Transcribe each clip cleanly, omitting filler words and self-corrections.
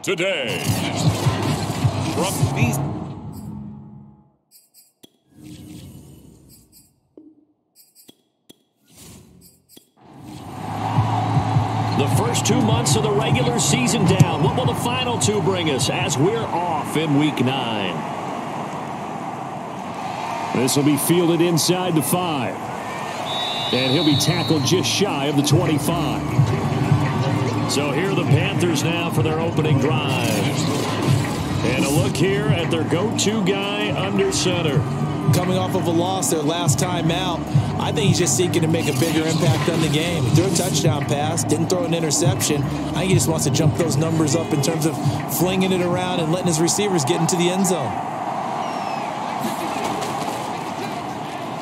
Today, from these. The first 2 months of the regular season down. What will the final two bring us as we're off in Week 9? This will be fielded inside the 5. And he'll be tackled just shy of the 25. So here are the Panthers now for their opening drive. And a look here at their go-to guy under center. Coming off of a loss their last time out, I think he's just seeking to make a bigger impact on the game. He threw a touchdown pass, didn't throw an interception. I think he just wants to jump those numbers up in terms of flinging it around and letting his receivers get into the end zone.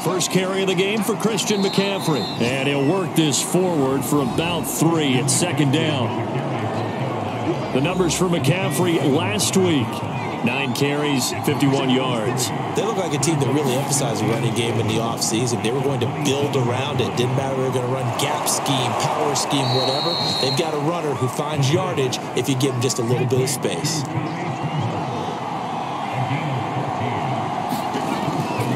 First carry of the game for Christian McCaffrey. And he'll work this forward for about 3 at second down. The numbers for McCaffrey last week. 9 carries, 51 yards. They look like a team that really emphasized the running game in the offseason. They were going to build around it. Didn't matter if they were going to run gap scheme, power scheme, whatever. They've got a runner who finds yardage if you give him just a little bit of space.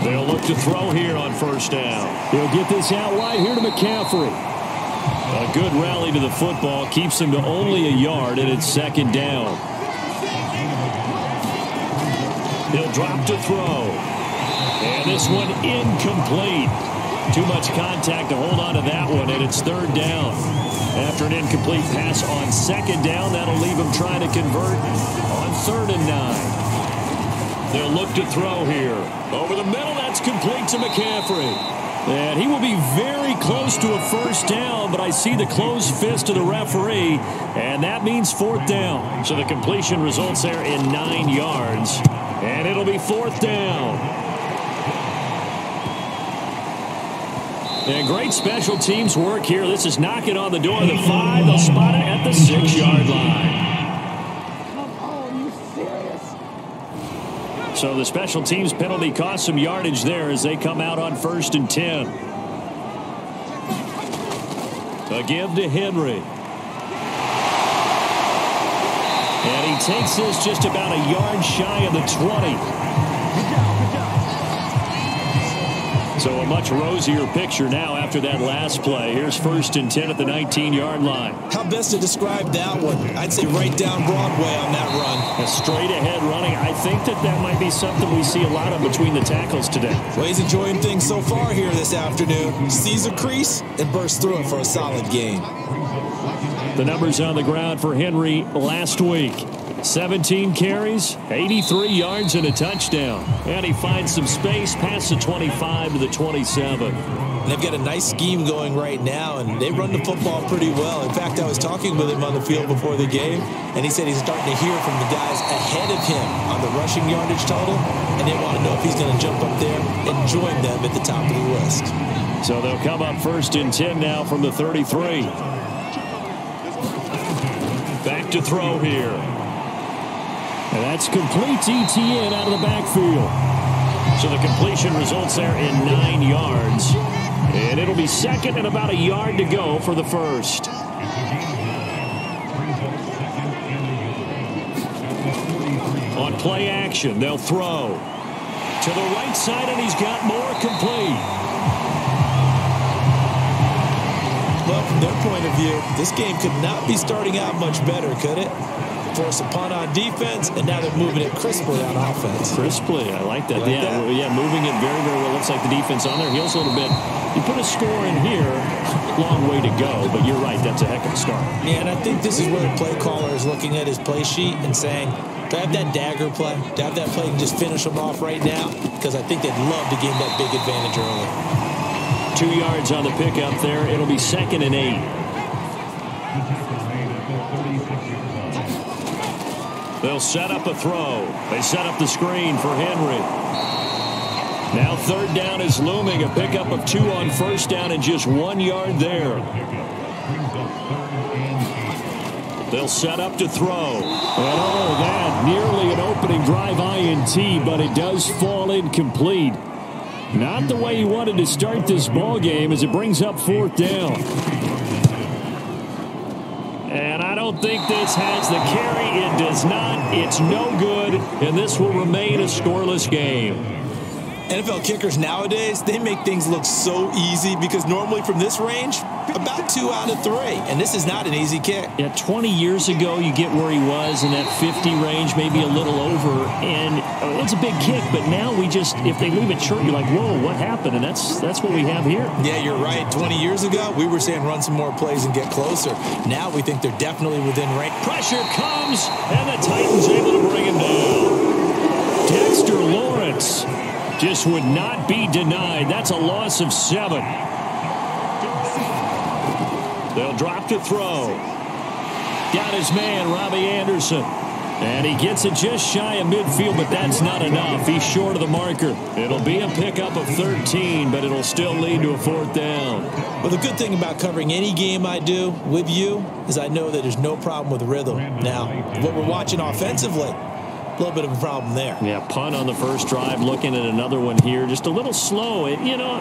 They'll look to throw here on first down. He'll get this out wide here to McCaffrey. A good rally to the football keeps him to only a yard, and it's second down. He'll drop to throw. And this one incomplete. Too much contact to hold on to that one, and it's third down. After an incomplete pass on second down, that'll leave him trying to convert on 3rd and 9. They'll look to throw here. Over the middle, that's complete to McCaffrey. And he will be very close to a first down, but I see the closed fist of the referee, and that means 4th down. So the completion results there in 9 yards. And it'll be 4th down. And great special teams work here. This is knocking on the door of the 5. They'll spot it at the 6-yard line. Come on, you serious? So the special teams penalty cost some yardage there as they come out on 1st and 10. A give to Henry. And he takes this just about a yard shy of the 20. So a much rosier picture now after that last play. Here's 1st and 10 at the 19-yard line. How best to describe that one? I'd say right down Broadway on that run. A straight-ahead running. I think that might be something we see a lot of between the tackles today. Well, he's enjoying things so far here this afternoon. Sees a crease and bursts through it for a solid gain. The numbers on the ground for Henry last week. 17 carries, 83 yards, and a touchdown. And he finds some space past the 25 to the 27. They've got a nice scheme going right now, and they run the football pretty well. In fact, I was talking with him on the field before the game, and he said he's starting to hear from the guys ahead of him on the rushing yardage total, and they want to know if he's going to jump up there and join them at the top of the list. So they'll come up 1st and 10 now from the 33. Back to throw here. And that's complete to ETN out of the backfield. So the completion results there in 9 yards. And it'll be 2nd and about a yard to go for the first. On play action, they'll throw. To the right side, and he's got more complete. Well, from their point of view, this game could not be starting out much better, could it? Force a punt on defense, and now they're moving it crisply on offense. Crisply, I like that. Like that? Yeah, moving it very, very well. Looks like the defense on their heels a little bit. You put a score in here, long way to go, but you're right, that's a heck of a start. Yeah, and I think this is where the play caller is looking at his play sheet and saying, to have that dagger play, to have that play and just finish them off right now, because I think they'd love to gain that big advantage early. 2 yards on the pickup there. It'll be 2nd and 8. They'll set up a throw. They set up the screen for Henry. Now 3rd down is looming. A pickup of 2 on 1st down and just 1 yard there. They'll set up to throw. And oh, that nearly an opening drive INT, but it does fall incomplete. Not the way he wanted to start this ball game as it brings up 4th down. And I don't think this has the carry. It does not. It's no good, and this will remain a scoreless game. NFL kickers nowadays, they make things look so easy because normally from this range, about 2 out of 3. And this is not an easy kick. Yeah, 20 years ago, you get where he was in that 50 range, maybe a little over. And it's a big kick, but now we just, if they leave it short, you're like, whoa, what happened? And that's what we have here. Yeah, you're right. 20 years ago, we were saying run some more plays and get closer. Now we think they're definitely within range. Pressure comes, and the Titans able to bring him down. Dexter Lawrence just would not be denied. That's a loss of 7. They'll drop to throw. Got his man, Robbie Anderson. And he gets it just shy of midfield, but that's not enough. He's short of the marker. It'll be a pickup of 13, but it'll still lead to a 4th down. Well, the good thing about covering any game I do with you is I know that there's no problem with rhythm. Now, what we're watching offensively, a little bit of a problem there. Yeah, punt on the first drive, looking at another one here. Just a little slow. You know,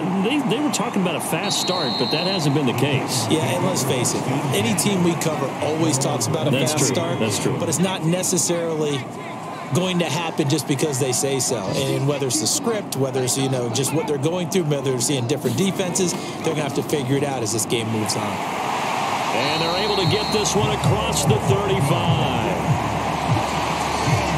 they were talking about a fast start, but that hasn't been the case. Yeah, and let's face it, any team we cover always talks about a fast start. That's true. But it's not necessarily going to happen just because they say so. And whether it's the script, whether it's, you know, just what they're going through, whether they're seeing different defenses, they're going to have to figure it out as this game moves on. And they're able to get this one across the 35.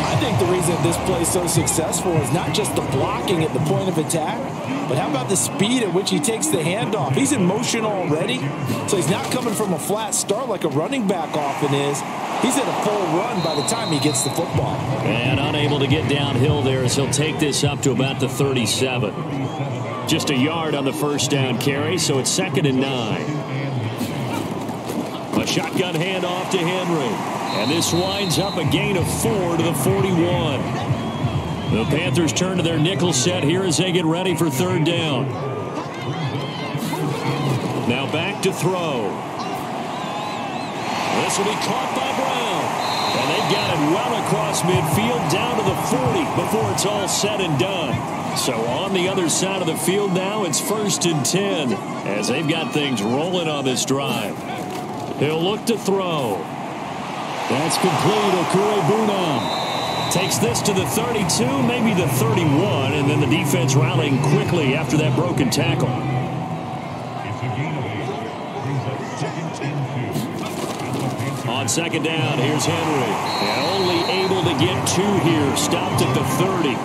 I think the reason this play is so successful is not just the blocking at the point of attack, but how about the speed at which he takes the handoff? He's in motion already, so he's not coming from a flat start like a running back often is. He's at a full run by the time he gets the football. And unable to get downhill there as he'll take this up to about the 37. Just a yard on the first down carry, so it's 2nd and 9. A shotgun handoff to Henry. And this winds up a gain of 4 to the 41. The Panthers turn to their nickel set here as they get ready for 3rd down. Now back to throw. This will be caught by Brown. And they've got it well across midfield down to the 40 before it's all said and done. So on the other side of the field now, it's 1st and 10 as they've got things rolling on this drive. He'll look to throw. That's complete. Okwuegbunam takes this to the 32, maybe the 31, and then the defense rallying quickly after that broken tackle. On 2nd down, here's Henry. And only able to get 2 here. Stopped at the 30.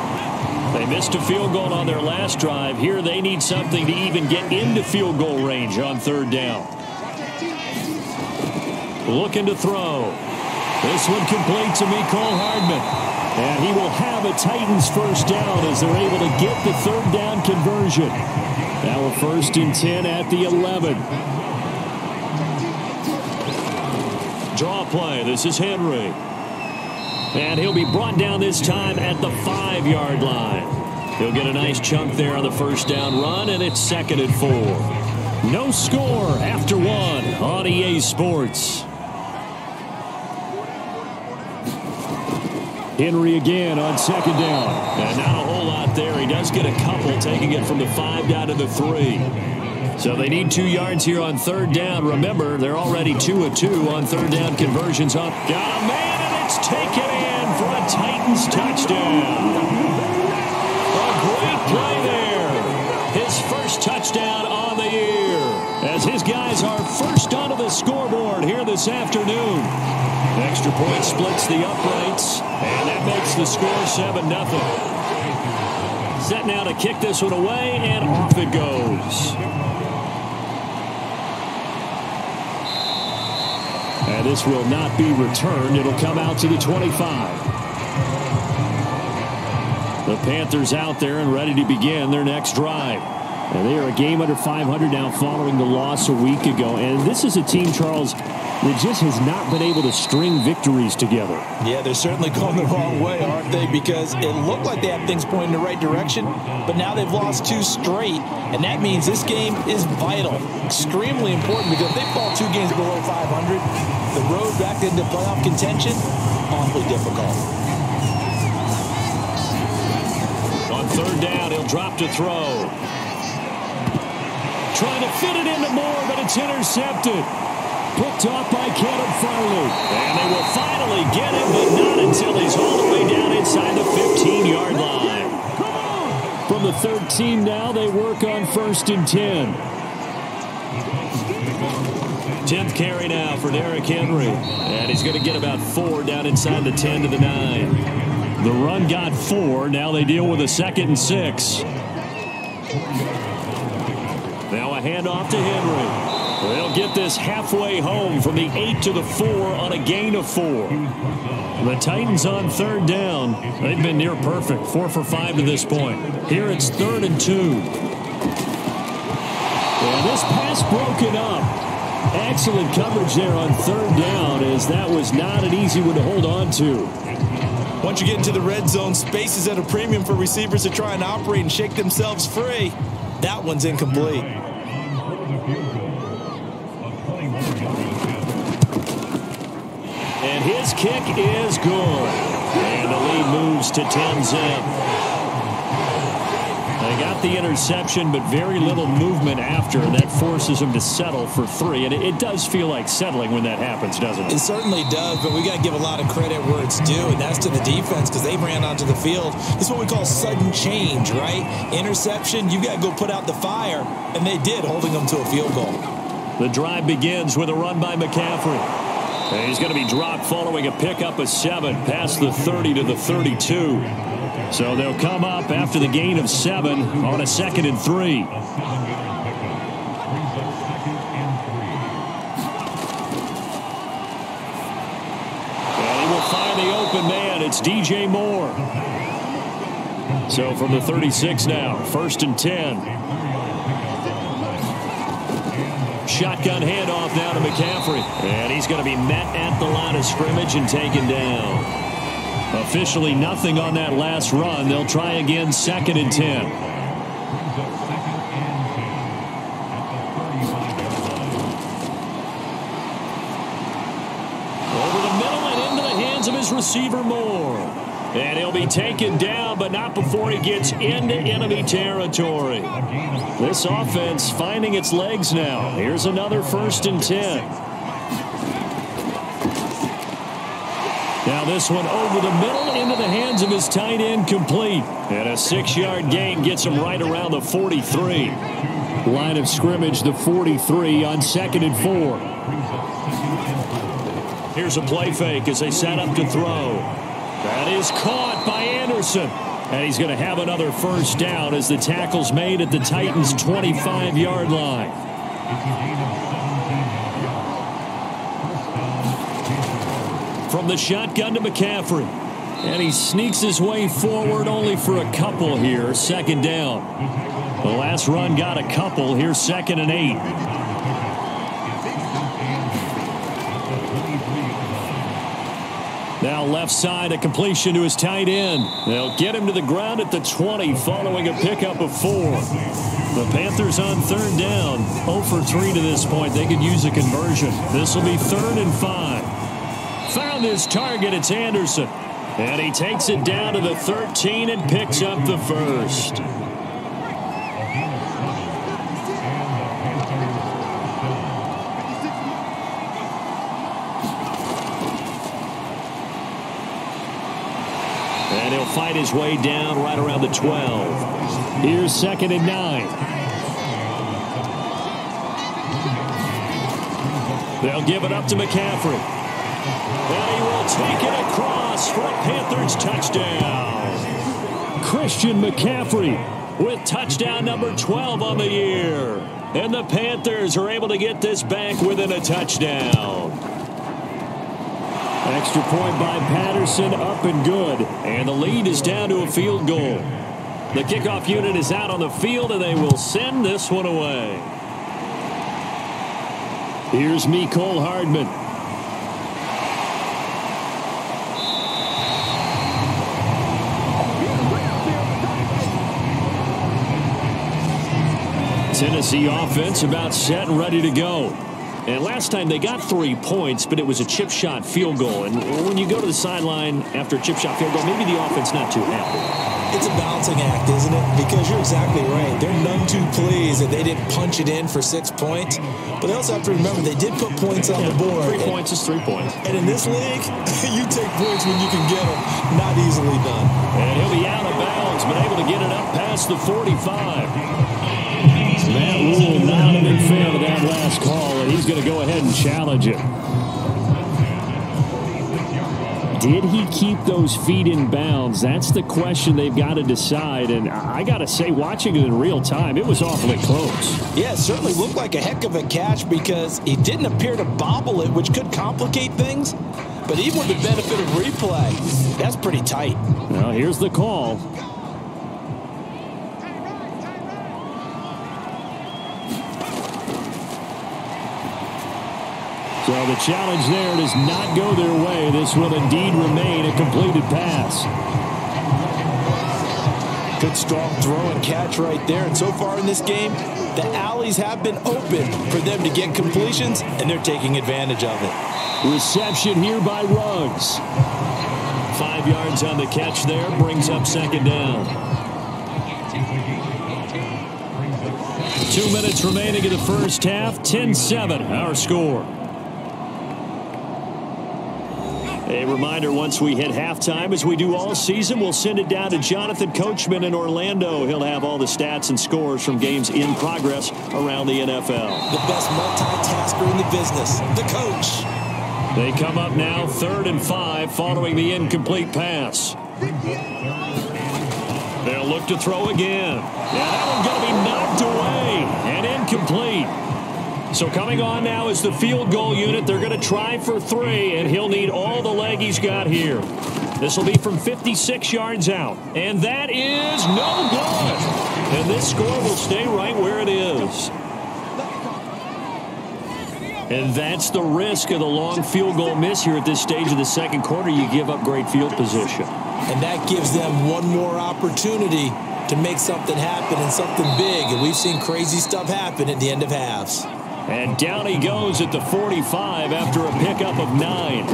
They missed a field goal on their last drive. Here they need something to even get into field goal range on 3rd down. Looking to throw. This one complete to Mecole Hardman. And he will have a Titans 1st down as they're able to get the 3rd down conversion. Now a 1st and 10 at the 11. Draw play. This is Henry. And he'll be brought down this time at the 5-yard line. He'll get a nice chunk there on the 1st down run, and it's 2nd and 4. No score after 1 on EA Sports. Henry again on 2nd down. And not a whole lot there. He does get a couple, taking it from the 5 down to the 3. So they need 2 yards here on 3rd down. Remember, they're already 2 of 2 on 3rd down conversions. Got a man, and it's taken in for a Titans touchdown. A great play there. His first touchdown on the year, as his guys are first onto the scoreboard here this afternoon. Extra point splits the uprights, and that makes the score 7-0. Set now to kick this one away, and off it goes. And this will not be returned. It'll come out to the 25. The Panthers out there and ready to begin their next drive. And they are a game under 500 now following the loss a week ago. And this is a team, Charles, that just has not been able to string victories together. Yeah, they're certainly going the wrong way, aren't they? Because it looked like they had things pointing in the right direction, but now they've lost 2 straight, and that means this game is vital, extremely important, because if they fall 2 games below 500, the road back into playoff contention, awfully difficult. On 3rd down, he'll drop to throw. Trying to fit it into Moore, but it's intercepted. Picked off by Caleb Farley. And they will finally get him, but not until he's all the way down inside the 15-yard line. From the 13 now, they work on 1st and 10. 10th carry now for Derrick Henry. And he's going to get about 4 down inside the 10 to the 9. The run got 4. Now they deal with a 2nd and 6. Now a handoff to Henry. They'll get this halfway home from the 8 to the 4 on a gain of 4. The Titans on 3rd down. They've been near perfect. 4 for 5 to this point. Here it's 3rd and 2. And this pass broken up. Excellent coverage there on 3rd down, as that was not an easy one to hold on to. Once you get into the red zone, space is at a premium for receivers to try and operate and shake themselves free. That one's incomplete. And his kick is good. And the lead moves to 10-zip. They got the interception, but very little movement after. That forces him to settle for 3. And it does feel like settling when that happens, doesn't it? It certainly does, but we got to give a lot of credit where it's due, and that's to the defense, because they ran onto the field. It's what we call sudden change, right? Interception, you got to go put out the fire, and they did, holding them to a field goal. The drive begins with a run by McCaffrey. And he's going to be dropped following a pickup of 7 past the 30 to the 32. So they'll come up after the gain of 7 on a 2nd and 3. And he will find the open man. It's DJ Moore. So from the 36 now, 1st and 10. Shotgun handoff now to McCaffrey. And he's going to be met at the line of scrimmage and taken down. Officially nothing on that last run. They'll try again 2nd and 10. Over the middle and into the hands of his receiver Moore. And he'll be taken down, but not before he gets into enemy territory. This offense finding its legs now. Here's another 1st and 10. Now this one over the middle into the hands of his tight end, complete. And a 6-yard gain gets him right around the 43. Line of scrimmage, the 43 on 2nd and 4. Here's a play fake as they set up to throw. That is caught by Anderson. And he's going to have another 1st down as the tackle's made at the Titans' 25-yard line. From the shotgun to McCaffrey. And he sneaks his way forward only for a couple here. 2nd down. The last run got a couple. Here's 2nd and 8. Now left side, a completion to his tight end. They'll get him to the ground at the 20 following a pickup of 4. The Panthers on 3rd down. 0 for 3 to this point. They could use a conversion. This will be 3rd and 5. Found his target. It's Anderson. And he takes it down to the 13 and picks up the 1st. And he'll fight his way down right around the 12. Here's 2nd and 9. They'll give it up to McCaffrey. And he will take it across for a Panthers touchdown. Christian McCaffrey with touchdown number 12 on the year. And the Panthers are able to get this back within a touchdown. Extra point by Patterson, up and good. And the lead is down to a field goal. The kickoff unit is out on the field, and they will send this one away. Here's Mecole Hardman. Tennessee offense about set and ready to go. And last time they got 3 points, but it was a chip shot field goal. And when you go to the sideline after a chip shot field goal, maybe the offense not too happy. It's a balancing act, isn't it? Because you're exactly right. They're none too pleased that they didn't punch it in for 6 points. But they also have to remember they did put points on the board. 3 points is 3 points. And in this league, you take points when you can get them. Not easily done. And he'll be out of bounds, but able to get it up past the 45. Matt Rule not a big fan of that last call, and he's going to go ahead and challenge it. Did he keep those feet in bounds? That's the question they've got to decide. And I got to say, watching it in real time, it was awfully close. Yeah, it certainly looked like a heck of a catch because he didn't appear to bobble it, which could complicate things. But even with the benefit of replay, that's pretty tight. Now, here's the call. So the challenge there does not go their way. This will indeed remain a completed pass. Good strong throw and catch right there. And so far in this game, the alleys have been open for them to get completions, and they're taking advantage of it. Reception here by Ruggs. 5 yards on the catch there. Brings up second down. 2 minutes remaining in the first half. 10-7 our score. A reminder, once we hit halftime, as we do all season, we'll send it down to Jonathan Coachman in Orlando. He'll have all the stats and scores from games in progress around the NFL. The best multitasker in the business, the coach. They come up now 3rd and 5 following the incomplete pass. They'll look to throw again. Yeah, that one's going to be knocked away and incomplete. So coming on now is the field goal unit. They're going to try for 3, and he'll need all the leg he's got here. This will be from 56 yards out. And that is no good. And this score will stay right where it is. And that's the risk of the long field goal miss here at this stage of the second quarter. You give up great field position. And that gives them one more opportunity to make something happen and something big. And we've seen crazy stuff happen at the end of halves. And down he goes at the 45 after a pickup of 9.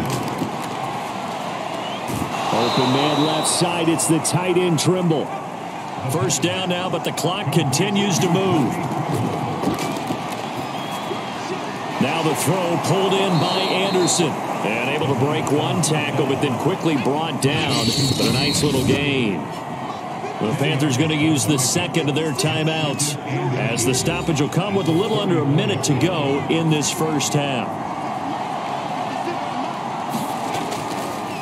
Open man left side. It's the tight end Trimble. First down now, but the clock continues to move. Now the throw pulled in by Anderson. And able to break one tackle, but then quickly brought down. But a nice little gain. The Panthers going to use the second of their timeouts as the stoppage will come with a little under a minute to go in this first half.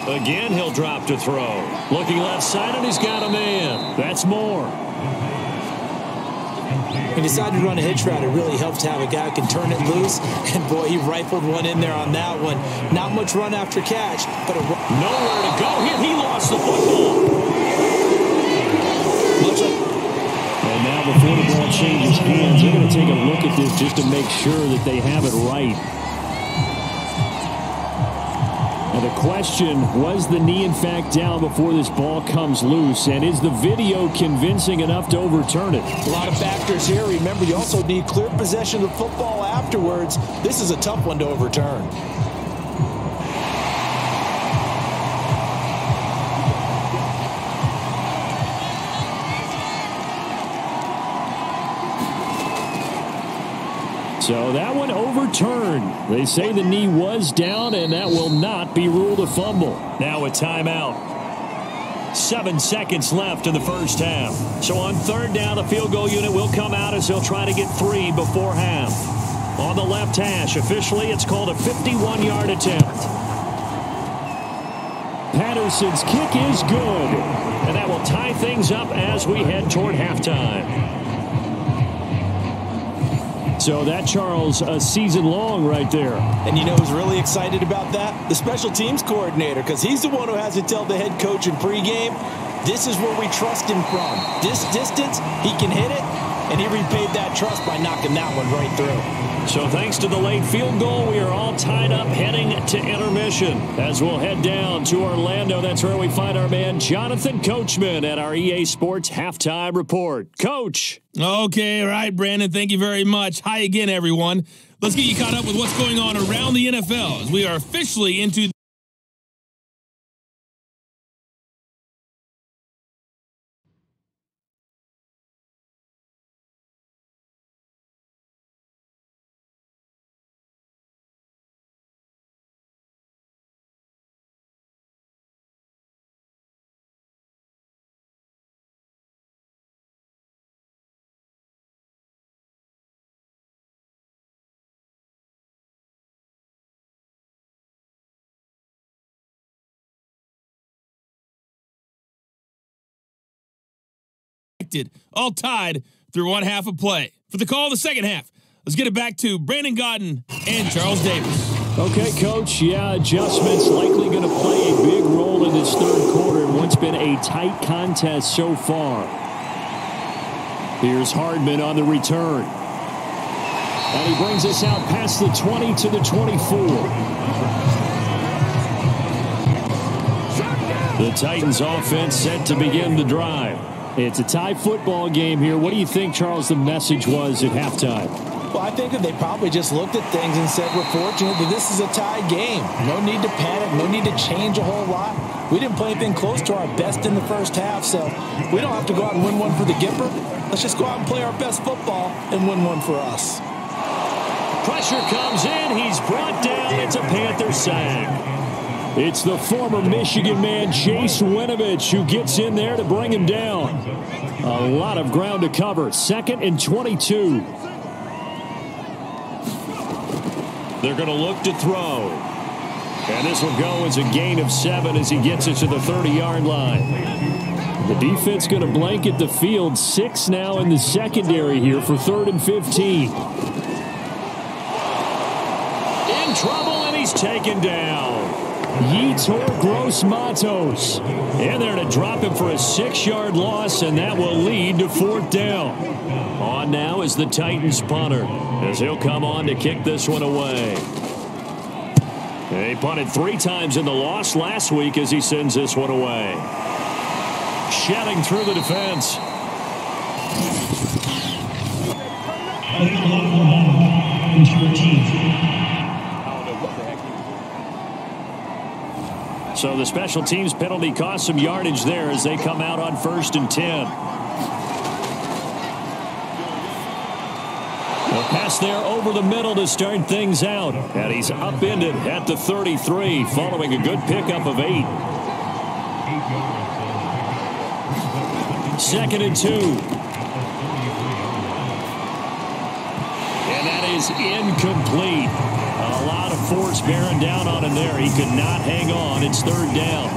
Again, he'll drop to throw. Looking left side, and he's got a man. That's Moore. He decided to run a hitch route. It really helps to have a guy who can turn it loose. And, boy, he rifled one in there on that one. Not much run after catch, but nowhere to go here. He lost the football. And now before the ball changes hands, they're going to take a look at this just to make sure that they have it right. Now the question, was the knee in fact down before this ball comes loose? And is the video convincing enough to overturn it? A lot of factors here. Remember, you also need clear possession of the football afterwards. This is a tough one to overturn. So that one overturned. They say the knee was down, and that will not be ruled a fumble. Now a timeout. 7 seconds left in the first half. So on 3rd down, the field goal unit will come out as they'll try to get 3 before half. On the left hash, officially it's called a 51-yard attempt. Patterson's kick is good. And that will tie things up as we head toward halftime. So that, Charles, a season long right there. And you know who's really excited about that? The special teams coordinator, because he's the one who has to tell the head coach in pregame, this is where we trust him from. This distance, he can hit it, and he repaid that trust by knocking that one right through. So thanks to the late field goal, we are all tied up heading to intermission. As we'll head down to Orlando, that's where we find our man Jonathan Coachman at our EA Sports Halftime Report. Coach. Okay, all right, Brandon, thank you very much. Hi again, everyone. Let's get you caught up with what's going on around the NFL as we are officially into all tied through one half of play. For the call of the second half, let's get it back to Brandon Godden and Charles Davis. Okay, Coach. Yeah, adjustments likely going to play a big role in this third quarter in what's been a tight contest so far. Here's Hardman on the return. And he brings us out past the 20 to the 24. The Titans offense set to begin the drive. It's a tie football game here. What do you think, Charles, the message was at halftime? Well, I think that they probably just looked at things and said, we're fortunate that this is a tie game. No need to panic. No need to change a whole lot. We didn't play anything close to our best in the first half, so we don't have to go out and win one for the Gipper. Let's just go out and play our best football and win one for us. Pressure comes in. He's brought down. It's a Panther sack. It's the former Michigan man, Chase Winovich, who gets in there to bring him down. A lot of ground to cover. 2nd and 22. They're going to look to throw. And this will go as a gain of 7 as he gets it to the 30-yard line. The defense going to blanket the field. 6 now in the secondary here for 3rd and 15. In trouble, and he's taken down. Yetur Gross-Matos. And they're to drop him for a 6-yard loss, and that will lead to 4th down. On now is the Titans punter, as he'll come on to kick this one away. They punted 3 times in the loss last week as he sends this one away. Shedding through the defense. So the special teams penalty cost some yardage there as they come out on 1st and 10. A pass there over the middle to start things out. And he's upended at the 33 following a good pickup of 8. 2nd and 2. And that is incomplete. A lot of force bearing down on him there. He could not hang on. It's 3rd down.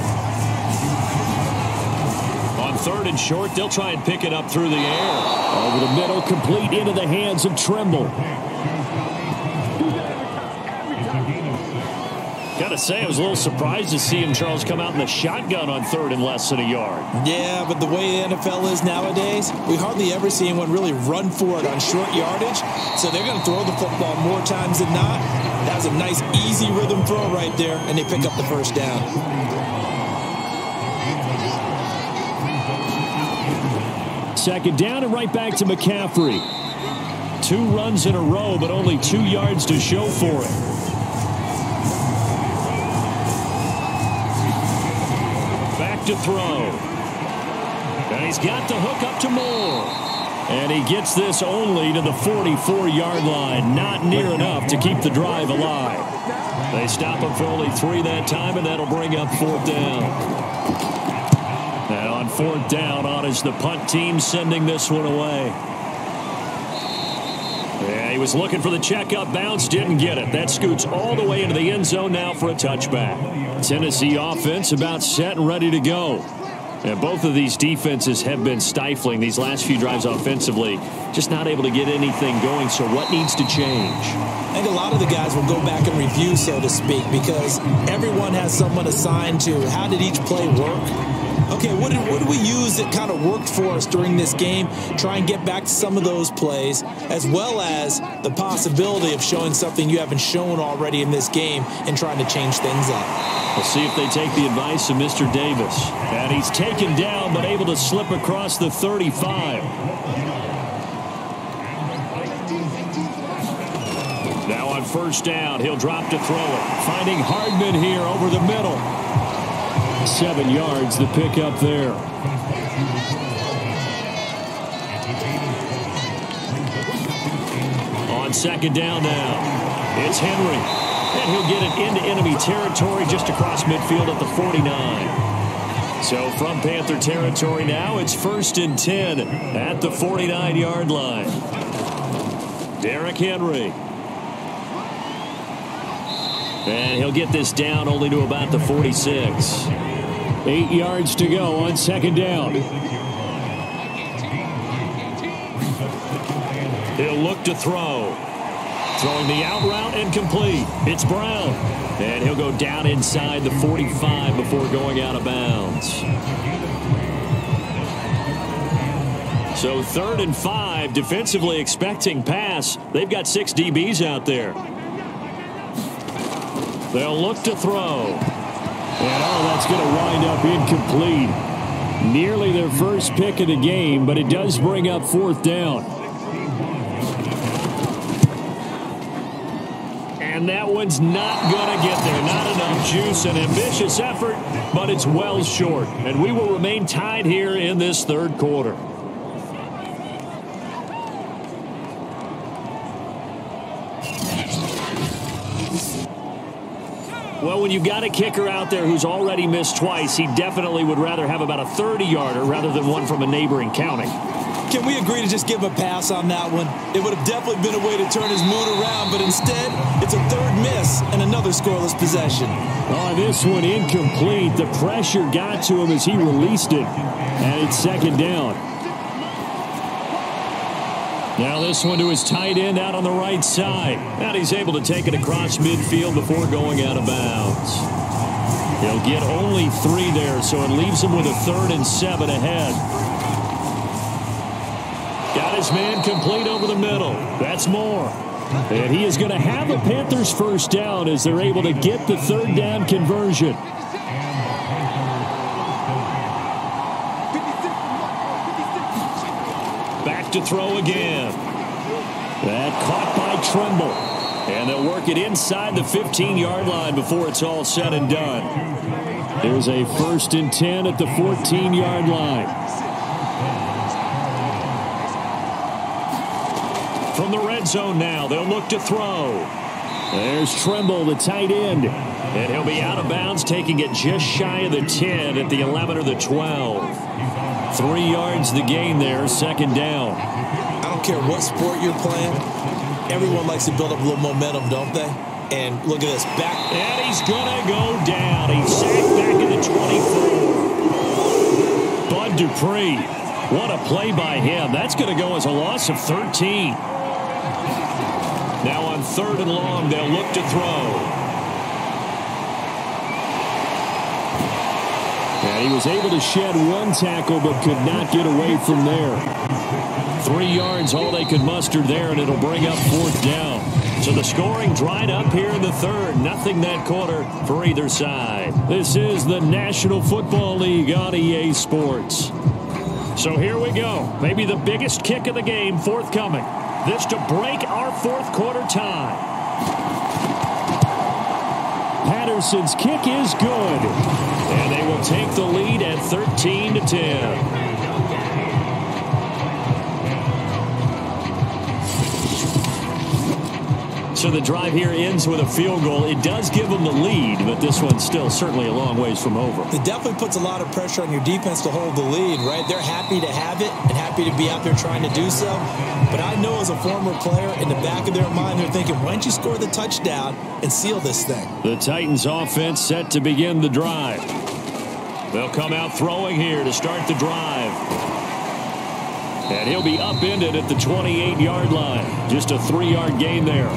On 3rd and short, they'll try and pick it up through the air. Over the middle, complete into the hands of Trimble. Got to say, I was a little surprised to see him, Charles, come out in the shotgun on 3rd and less than a yard. Yeah, but the way the NFL is nowadays, we hardly ever see anyone really run for it on short yardage. So they're going to throw the football more times than not. That was a nice, easy rhythm throw right there, and they pick up the 1st down. Second down and right back to McCaffrey. 2 runs in a row, but only 2 yards to show for it. Back to throw. And he's got the hook up to Moore. And he gets this only to the 44-yard line. Not near enough to keep the drive alive. They stop him for only 3 that time, and that'll bring up 4th down. And on 4th down, on is the punt team sending this one away. Yeah, he was looking for the checkup bounce, didn't get it. That scoots all the way into the end zone now for a touchback. Tennessee offense about set and ready to go. And both of these defenses have been stifling these last few drives offensively. Just not able to get anything going. So what needs to change? I think a lot of the guys will go back and review, so to speak, because everyone has someone assigned to how did each play work. Okay, what did we use that kind of worked for us during this game? Try and get back to some of those plays, as well as the possibility of showing something you haven't shown already in this game and trying to change things up. We'll see if they take the advice of Mr. Davis. And he's taken down, but able to slip across the 35. Now On first down, he'll drop to throw it. Finding Hardman here over the middle. 7 yards, the pickup there. On second down now, it's Henry. And he'll get it into enemy territory just across midfield at the 49. So from Panther territory now, it's 1st and 10 at the 49-yard line. Derrick Henry. And he'll get this down only to about the 46. 8 yards to go on second down. He'll look to throw. Throwing the out route and complete. It's Brown. And he'll go down inside the 45 before going out of bounds. So 3rd and 5, defensively expecting pass. They've got 6 DBs out there. They'll look to throw. And that's going to wind up incomplete. Nearly their first pick of the game, but it does bring up 4th down. And that one's not going to get there. Not enough juice. An ambitious effort, but it's well short. And we will remain tied here in this 3rd quarter. Well, when you've got a kicker out there who's already missed twice, he definitely would rather have about a 30-yarder rather than one from a neighboring county. Can we agree to just give him a pass on that one? It would have definitely been a way to turn his mood around, but instead, it's a 3rd miss and another scoreless possession. Oh, this one incomplete. The pressure got to him as he released it, and it's 2nd down. Now this one to his tight end out on the right side. And he's able to take it across midfield before going out of bounds. He'll get only 3 there, so it leaves him with a 3rd and 7 ahead. Got his man complete over the middle. That's Moore. And he is going to have a Panthers first down as they're able to get the 3rd down conversion. Back to throw again. That caught by Tremble. And they'll work it inside the 15-yard line before it's all said and done. Here's a 1st and 10 at the 14-yard line. From the red zone now, they'll look to throw. There's Tremble, the tight end. And he'll be out of bounds, taking it just shy of the 10 at the 11 or the 12. 3 yards the gain there, 2nd down. I don't care what sport you're playing. Everyone likes to build up a little momentum, don't they? And look at this. Back. And he's going to go down. He's sacked back at the 24. Bud Dupree. What a play by him. That's going to go as a loss of 13. Now on 3rd and long, they'll look to throw. And he was able to shed 1 tackle but could not get away from there. 3 yards, all they could muster there, and it'll bring up 4th down. So the scoring dried up here in the 3rd. Nothing that quarter for either side. This is the National Football League on EA Sports. So here we go. Maybe the biggest kick of the game forthcoming. This to break our 4th quarter tie. Patterson's kick is good. And they will take the lead at 13-10. So the drive here ends with a field goal. It does give them the lead, but this one's still certainly a long ways from over. It definitely puts a lot of pressure on your defense to hold the lead, right? They're happy to have it and happy to be out there trying to do so. But I know as a former player, in the back of their mind, they're thinking, why don't you score the touchdown and seal this thing? The Titans offense set to begin the drive. They'll come out throwing here to start the drive. And he'll be upended at the 28-yard line. Just a 3-yard gain there.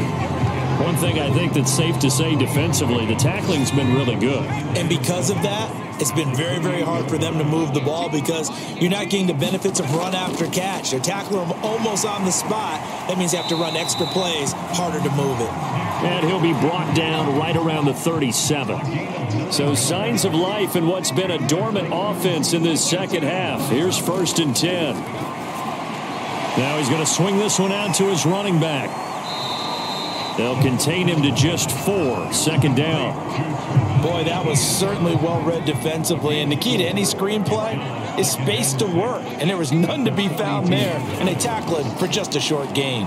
One thing I think that's safe to say defensively, the tackling's been really good. And because of that, it's been very, very hard for them to move the ball because you're not getting the benefits of run after catch. They're tackling them almost on the spot. That means you have to run extra plays, harder to move it. And he'll be brought down right around the 37. So signs of life in what's been a dormant offense in this second half. Here's 1st and 10. Now he's going to swing this one out to his running back. They'll contain him to just 4. Second down. Boy, that was certainly well-read defensively. And the key to any screenplay is space to work. And there was none to be found there. And they tackle it for just a short gain.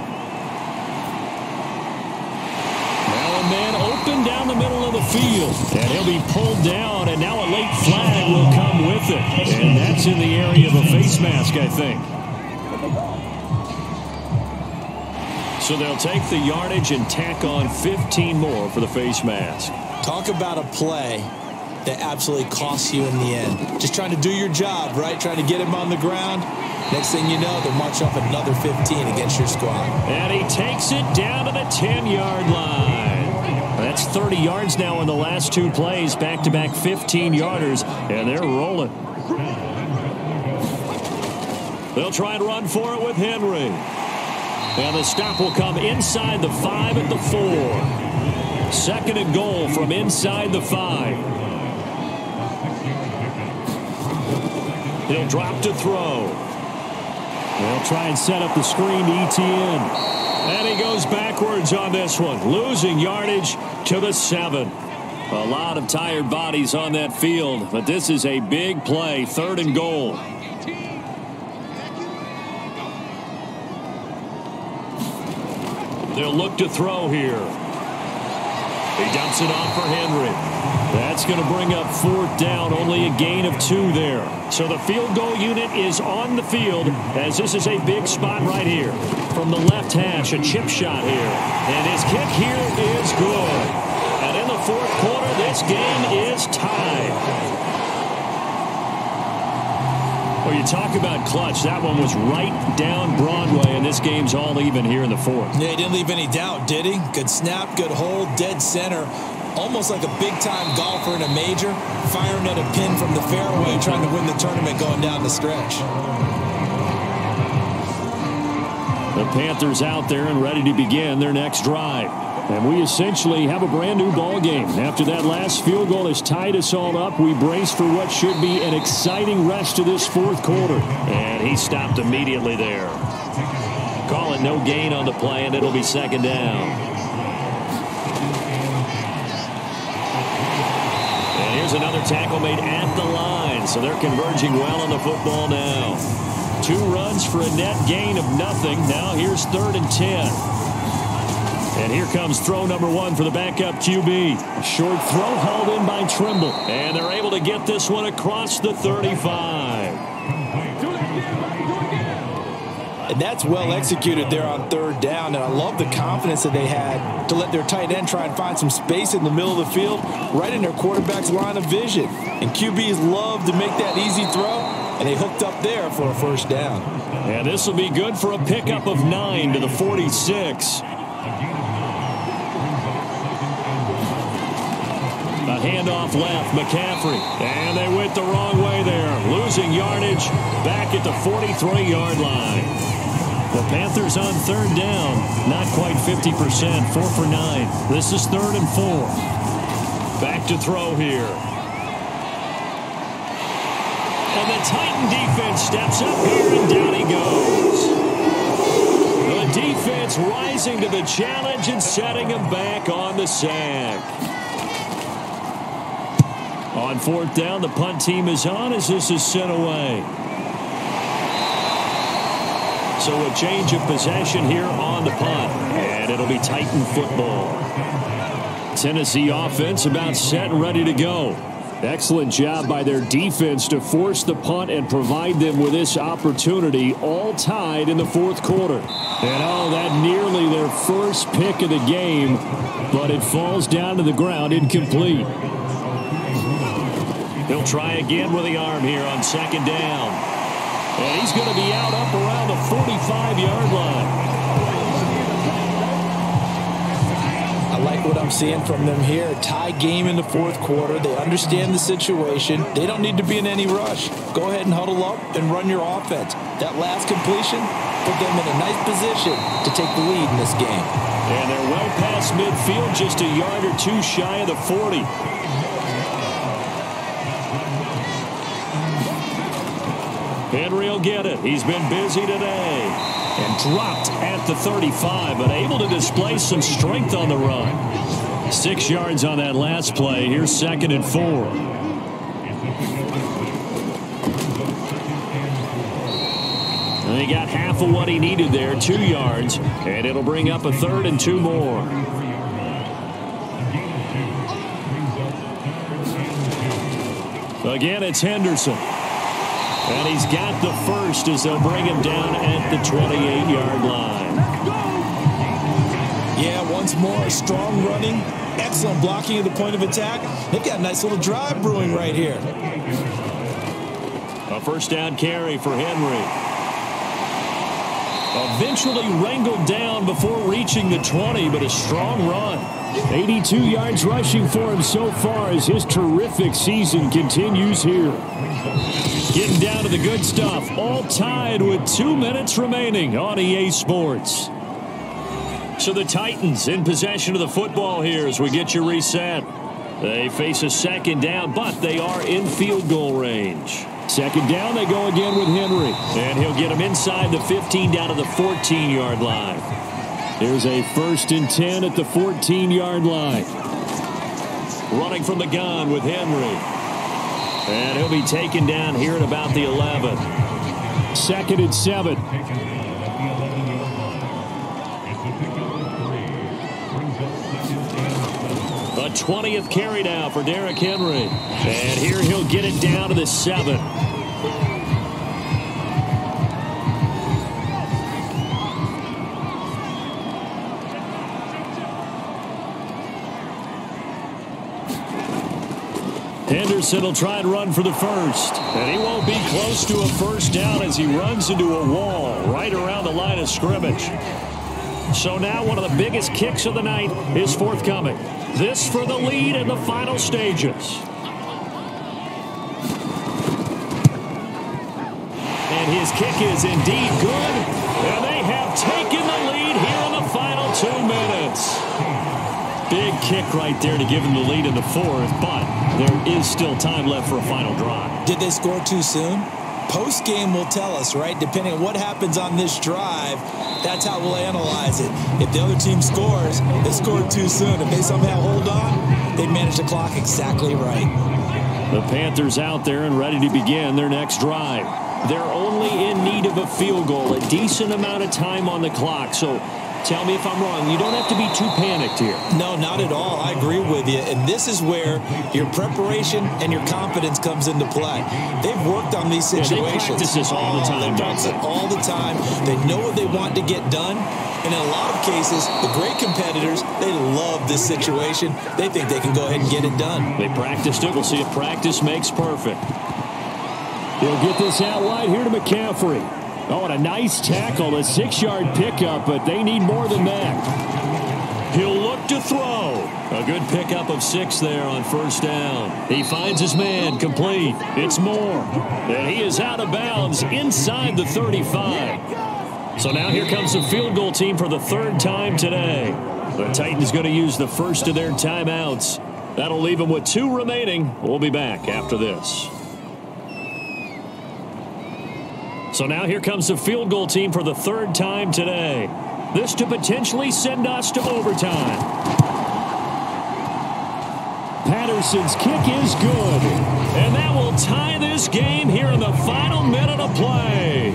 Now a man open down the middle of the field. And he'll be pulled down. And now a late flag will come with it. And that's in the area of a face mask, I think. So they'll take the yardage and tack on 15 more for the face mask. Talk about a play that absolutely costs you in the end. Just trying to do your job, right? Trying to get him on the ground. Next thing you know, they'll march up another 15 against your squad. And he takes it down to the 10-yard line. That's 30 yards now in the last 2 plays. Back-to-back 15-yarders, and they're rolling. They'll try and run for it with Henry. And the stop will come inside the 5 at the 4. Second and goal from inside the 5. He'll drop to throw. They'll try and set up the screen to ETN. And he goes backwards on this one, losing yardage to the 7. A lot of tired bodies on that field, but this is a big play, 3rd and goal. They'll look to throw here. He dumps it off for Henry. That's going to bring up 4th down, only a gain of 2 there. So the field goal unit is on the field as this is a big spot right here. From the left hash, a chip shot here. And his kick here is good. And in the 4th quarter, this game is tied. Well, you talk about clutch. That one was right down Broadway, and this game's all even here in the 4th. Yeah, he didn't leave any doubt, did he? Good snap, good hold, dead center. Almost like a big-time golfer in a major, firing at a pin from the fairway, trying to win the tournament going down the stretch. The Panthers out there and ready to begin their next drive. And we essentially have a brand new ball game. After that last field goal has tied us all up, we brace for what should be an exciting rest of this 4th quarter. And he stopped immediately there. Call it no gain on the play, and it'll be 2nd down. And here's another tackle made at the line, so they're converging well on the football now. 2 runs for a net gain of nothing. Now here's 3rd and 10. And here comes throw number 1 for the backup QB. Short throw hauled in by Trimble. And they're able to get this one across the 35. And that's well executed there on 3rd down. And I love the confidence that they had to let their tight end try and find some space in the middle of the field, right in their quarterback's line of vision. And QBs love to make that easy throw. And they hooked up there for a 1st down. And this will be good for a pickup of 9 to the 46. A handoff left, McCaffrey. And they went the wrong way there. Losing yardage back at the 43-yard line. The Panthers on 3rd down. Not quite 50%. 4 for 9. This is 3rd and 4. Back to throw here. And the Titan defense steps up here, and down he goes. The defense rising to the challenge and setting him back on the sack. On 4th down, the punt team is on as this is sent away. So a change of possession here on the punt, and it'll be Titan football. Tennessee offense about set and ready to go. Excellent job by their defense to force the punt and provide them with this opportunity, all tied in the 4th quarter. And oh, that nearly their first pick of the game, but it falls down to the ground incomplete. He'll try again with the arm here on 2nd down. And he's going to be out up around the 45-yard line. I like what I'm seeing from them here. Tie game in the 4th quarter. They understand the situation. They don't need to be in any rush. Go ahead and huddle up and run your offense. That last completion put them in a nice position to take the lead in this game. And they're well past midfield, just a yard or 2 shy of the 40. Henry will get it. He's been busy today. And dropped at the 35, but able to display some strength on the run. 6 yards on that last play. Here's 2nd and 4. And he got half of what he needed there, 2 yards, and it'll bring up a 3rd and 2 more. Again, it's Henderson. And he's got the first as they'll bring him down at the 28-yard line. Yeah, once more, strong running, excellent blocking at the point of attack. They've got a nice little drive brewing right here. A first down carry for Henry. Eventually wrangled down before reaching the 20, but a strong run. 82 yards rushing for him so far as his terrific season continues here. Getting down to the good stuff, all tied with 2 minutes remaining on EA Sports. So the Titans in possession of the football here as we get you reset. They face a 2nd down, but they are in field goal range. 2nd down, they go again with Henry. And he'll get him inside the 15 down to the 14-yard line. Here's a 1st and 10 at the 14-yard line. Running from the gun with Henry. And he'll be taken down here at about the 11. 2nd and 7. A 20th carry now for Derrick Henry. And here he'll get it down to the 7. Henderson will try and run for the first. And he won't be close to a first down as he runs into a wall right around the line of scrimmage. So now one of the biggest kicks of the night is forthcoming. This for the lead in the final stages. And his kick is indeed good. And they have taken the lead here in the final 2 minutes. Big kick right there to give them the lead in the 4th, but there is still time left for a final drive. Did they score too soon? Post-game will tell us, right? Depending on what happens on this drive, that's how we'll analyze it. If the other team scores, they scored too soon. If they somehow hold on, they manage the clock exactly right. The Panthers out there and ready to begin their next drive. They're only in need of a field goal, a decent amount of time on the clock. So tell me if I'm wrong. You don't have to be too panicked here. No, not at all. I agree with you. And this is where your preparation and your confidence comes into play. They've worked on these situations. Yeah, they practice this all the time. They practice it all the time. They know what they want to get done. And in a lot of cases, the great competitors, they love this situation. They think they can go ahead and get it done. They practiced it. We'll see if practice makes perfect. He'll get this out wide here to McCaffrey. Oh, and a nice tackle, a 6-yard pickup, but they need more than that. He'll look to throw. A good pickup of 6 there on first down. He finds his man, complete. It's Moore. And he is out of bounds inside the 35. So now here comes the field goal team for the 3rd time today. The Titans going to use the first of their timeouts. That'll leave them with 2 remaining. We'll be back after this. So now here comes the field goal team for the 3rd time today. This to potentially send us to overtime. Patterson's kick is good. And that will tie this game here in the final minute of play.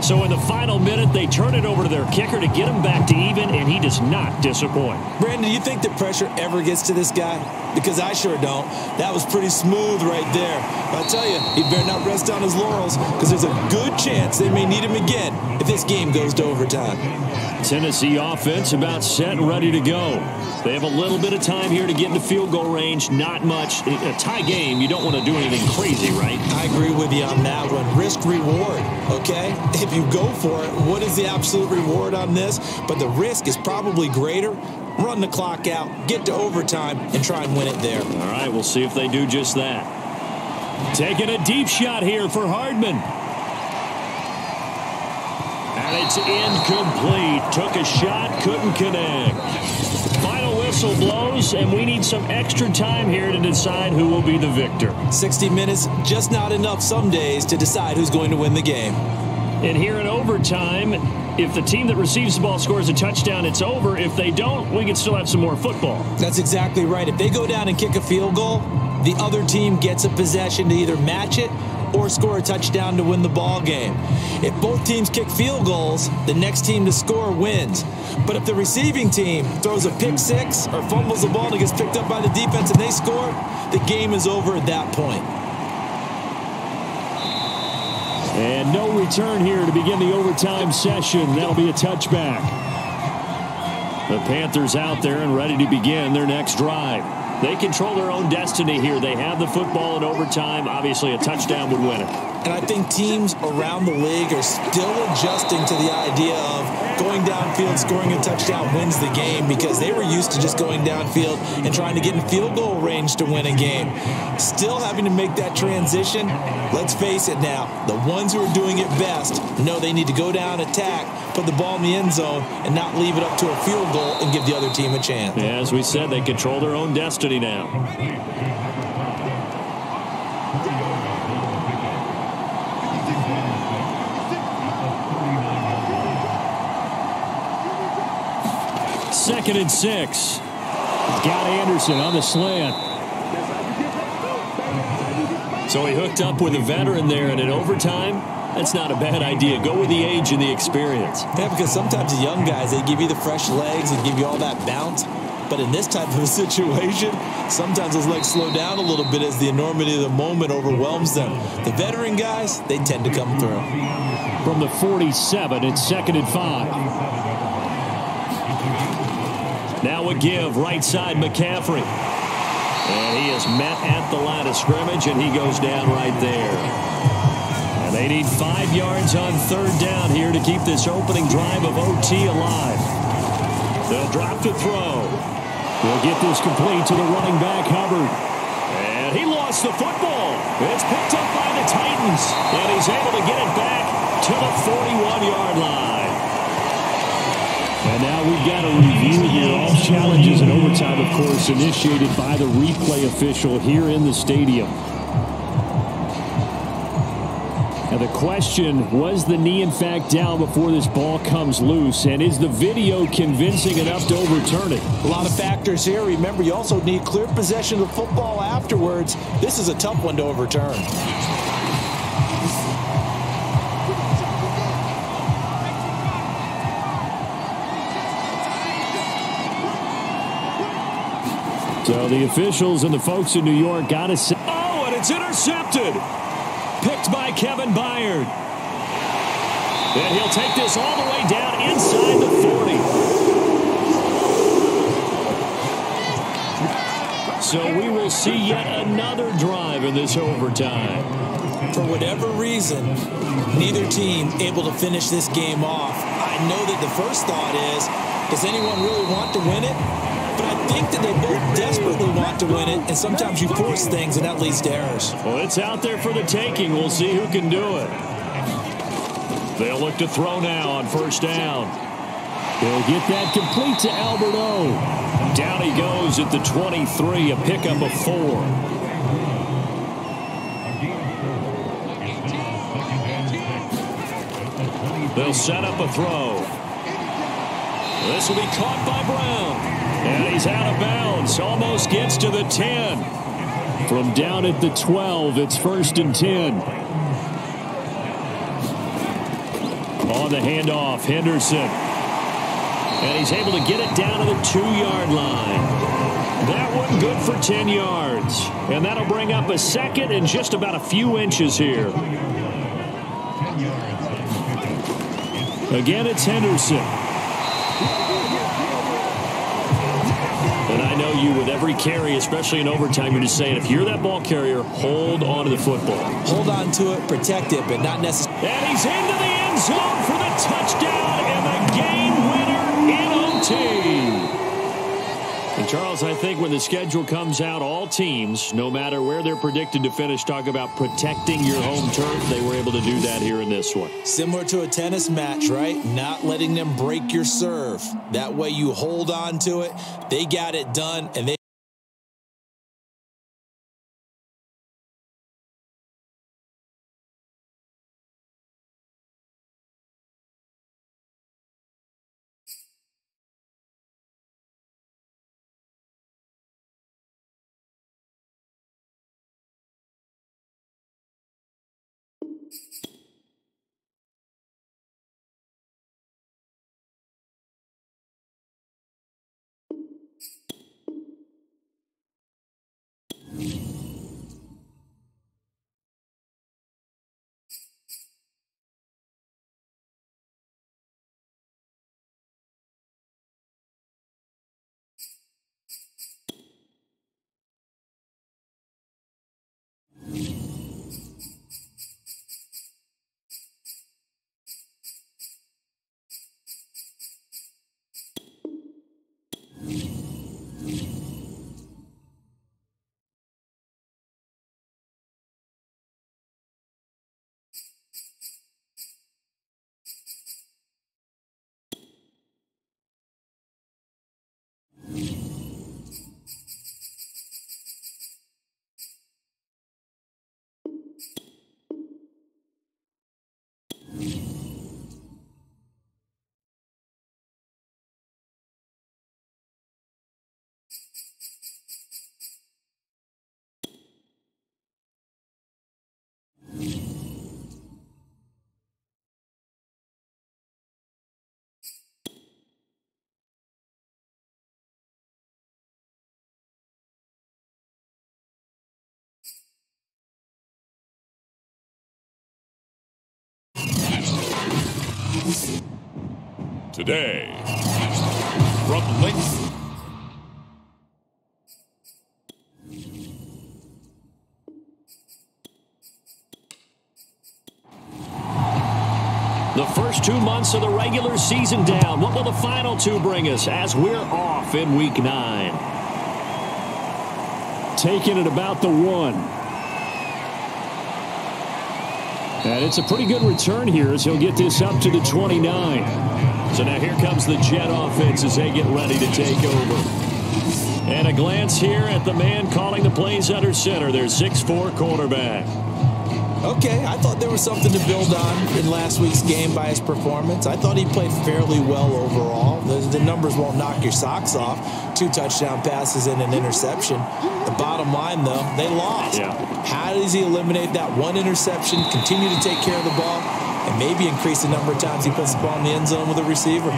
So in the final minute, they turn it over to their kicker to get him back to even, and he does not disappoint. Brandon, do you think the pressure ever gets to this guy? Because I sure don't. That was pretty smooth right there. But I tell you, he better not rest on his laurels because there's a good chance they may need him again if this game goes to overtime. Tennessee offense about set and ready to go. They have a little bit of time here to get into field goal range. Not much. In a tie game, you don't want to do anything crazy, right? I agree with you on that one. Risk reward, okay? If you go for it, what is the absolute reward on this? But the risk is probably greater. Run the clock out, get to overtime, and try and win it there. All right, we'll see if they do just that. Taking a deep shot here for Hardman. And it's incomplete. Took a shot, couldn't connect. Final whistle blows, and we need some extra time here to decide who will be the victor. 60 minutes, just not enough some days to decide who's going to win the game. And here in overtime, if the team that receives the ball scores a touchdown, it's over. If they don't, we can still have some more football. That's exactly right. If they go down and kick a field goal, the other team gets a possession to either match it or score a touchdown to win the ball game. If both teams kick field goals, the next team to score wins. But if the receiving team throws a pick six or fumbles the ball and it gets picked up by the defense and they score, the game is over at that point. And no return here to begin the overtime session. That'll be a touchback. The Panthers out there and ready to begin their next drive. They control their own destiny here. They have the football in overtime. Obviously, a touchdown would win it. And I think teams around the league are still adjusting to the idea of going downfield, scoring a touchdown wins the game, because they were used to just going downfield and trying to get in field goal range to win a game. Still having to make that transition. Let's face it now, the ones who are doing it best know they need to go down, attack, put the ball in the end zone, and not leave it up to a field goal and give the other team a chance. Yeah, as we said, they control their own destiny now. Second and 6. Got Anderson on the slant. So he hooked up with a veteran there, and in overtime, that's not a bad idea. Go with the age and the experience. Yeah, because sometimes the young guys, they give you the fresh legs and give you all that bounce. But in this type of a situation, sometimes those legs slow down a little bit as the enormity of the moment overwhelms them. The veteran guys, they tend to come through. From the 47, it's 2nd and 5. Now a give, right side McCaffrey. And he is met at the line of scrimmage, and he goes down right there. And they need 5 yards on 3rd down here to keep this opening drive of OT alive. They'll drop to throw. They'll get this complete to the running back, Hubbard. And he lost the football. It's picked up by the Titans. And he's able to get it back to the 41-yard line. And now we've got a review here. All challenges in overtime, of course, initiated by the replay official here in the stadium. Now the question, was the knee in fact down before this ball comes loose? And is the video convincing enough to overturn it? A lot of factors here. Remember, you also need clear possession of the football afterwards. This is a tough one to overturn. So the officials and the folks in New York got to say, oh, and it's intercepted. Picked by Kevin Byard. And he'll take this all the way down inside the 40. So we will see yet another drive in this overtime. For whatever reason, neither team able to finish this game off. I know that the first thought is, does anyone really want to win it? But I think that they both desperately want to win it, and sometimes you force things, and that leads to errors. Well, it's out there for the taking. We'll see who can do it. They'll look to throw now on 1st down. They'll get that complete to Albert O. Down he goes at the 23, a pickup of 4. They'll set up a throw. This will be caught by Brown. And he's out of bounds. Almost gets to the 10. From down at the 12, it's 1st and 10. On the handoff, Henderson. And he's able to get it down to the 2-yard line. That one good for 10 yards. And that'll bring up a 2nd and just about a few inches here. Again, it's Henderson. And I know you, with every carry, especially in overtime, you're just saying, if you're that ball carrier, hold on to the football. Hold on to it, protect it, but not necessarily. And he's into the end zone for the touchdown and the game winner in OT. And Charles, I think when the schedule comes out, all teams, no matter where they're predicted to finish, talk about protecting your home turf. They were able to do that here in this one. Similar to a tennis match, right? Not letting them break your serve. That way you hold on to it. They got it done, and they Today, from Lincoln. The first 2 months of the regular season down. What will the final 2 bring us as we're off in Week 9? Taking it about the 1. And it's a pretty good return here as he'll get this up to the 29. So now here comes the Jet offense as they get ready to take over. And a glance here at the man calling the plays under center, their 6'4" quarterback. Okay, I thought there was something to build on in last week's game by his performance. I thought he played fairly well overall. The numbers won't knock your socks off. 2 touchdown passes and an interception. The bottom line, though, they lost. Yeah. How does he eliminate that 1 interception, continue to take care of the ball, and maybe increase the number of times he puts the ball in the end zone with a receiver?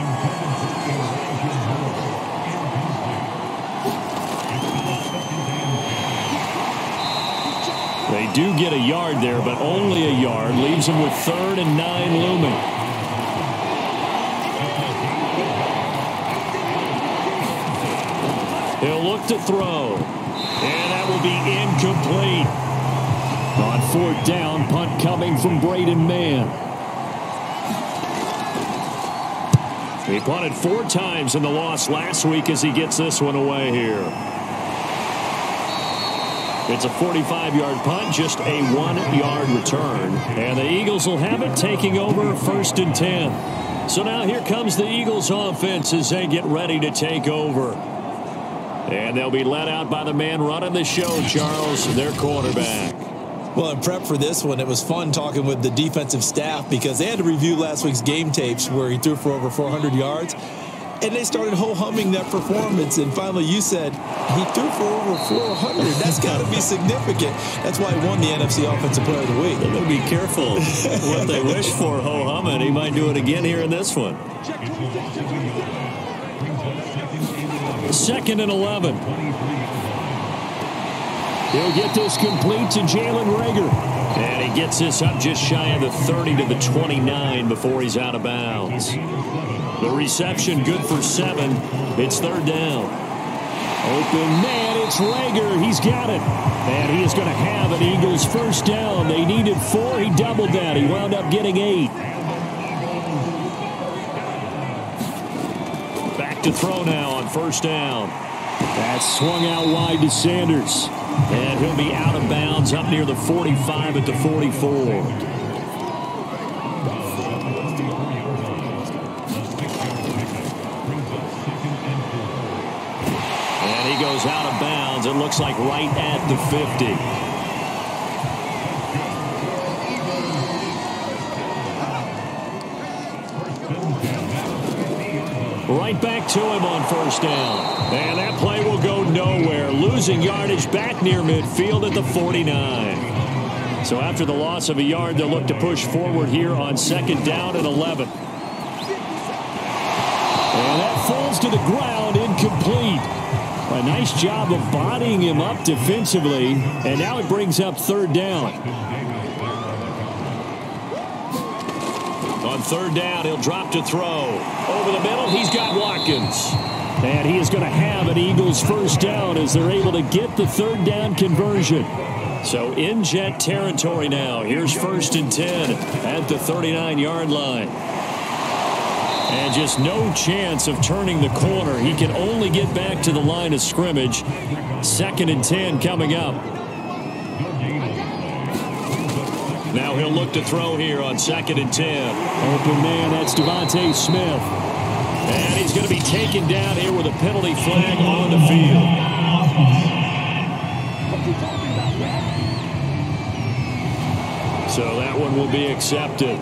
They do get a yard there, but only a yard. Leaves him with 3rd and 9 looming. He'll look to throw. And that will be incomplete. On 4th down, punt coming from Braden Mann. He punted 4 times in the loss last week as he gets this one away here. It's a 45-yard punt, just a 1-yard return. And the Eagles will have it taking over 1st and 10. So now here comes the Eagles offense as they get ready to take over. And they'll be led out by the man running the show, Charles, their quarterback. Well, in prep for this one, it was fun talking with the defensive staff because they had to review last week's game tapes where he threw for over 400 yards. And they started ho-humming that performance. And finally, you said, he threw for over 400. That's got to be significant. That's why he won the NFC Offensive Player of the Week. They're going to be careful what they wish for, ho-humming. He might do it again here in this one. 2nd and 11. He'll get this complete to Jalen Reagor. And he gets this up just shy of the 30 to the 29 before he's out of bounds. The reception good for 7. It's 3rd down. Open man, it's Reagor. He's got it. And he is going to have an Eagles first down. They needed 4. He doubled that. He wound up getting 8. Back to throw now on 1st down. That's swung out wide to Sanders. And he'll be out of bounds up near the 45 at the 44. Goes out of bounds. It looks like right at the 50. Right back to him on 1st down. And that play will go nowhere. Losing yardage back near midfield at the 49. So after the loss of a yard, they'll look to push forward here on 2nd down and 11. And that falls to the ground, incomplete. A nice job of bodying him up defensively, and now it brings up 3rd down. On 3rd down, he'll drop to throw. Over the middle, he's got Watkins. And he is going to have an Eagles first down as they're able to get the 3rd down conversion. So in Jet territory now. Here's 1st and 10 at the 39-yard line. And just no chance of turning the corner. He can only get back to the line of scrimmage. 2nd and 10 coming up. Now he'll look to throw here on 2nd and 10. Open man, that's Devontae Smith. And he's going to be taken down here with a penalty flag on the field. So that one will be accepted.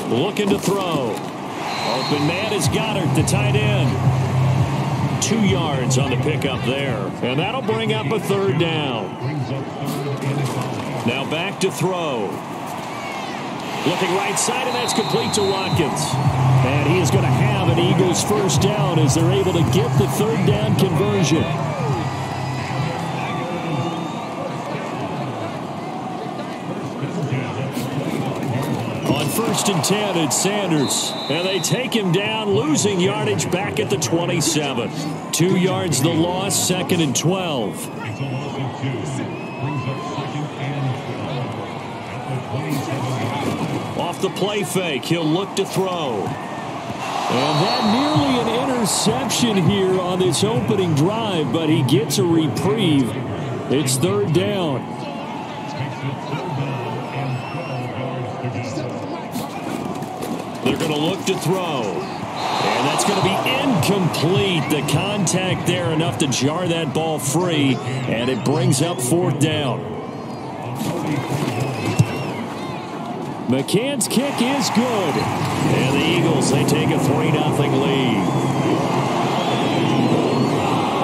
Looking to throw. Open man is Goddard, the tight end. 2 yards on the pickup there. And that'll bring up a 3rd down. Now back to throw. Looking right side, and that's complete to Watkins. And he is going to have an Eagles first down as they're able to get the 3rd down conversion. first and 10. It's Sanders. And they take him down, losing yardage back at the 27. 2 yards the loss, 2nd and 12. Off the play fake, he'll look to throw. And that nearly an interception here on this opening drive, but he gets a reprieve. It's 3rd down. They're going to look to throw. And that's going to be incomplete. The contact there enough to jar that ball free, and it brings up 4th down. McCann's kick is good. And the Eagles, they take a 3-0 lead.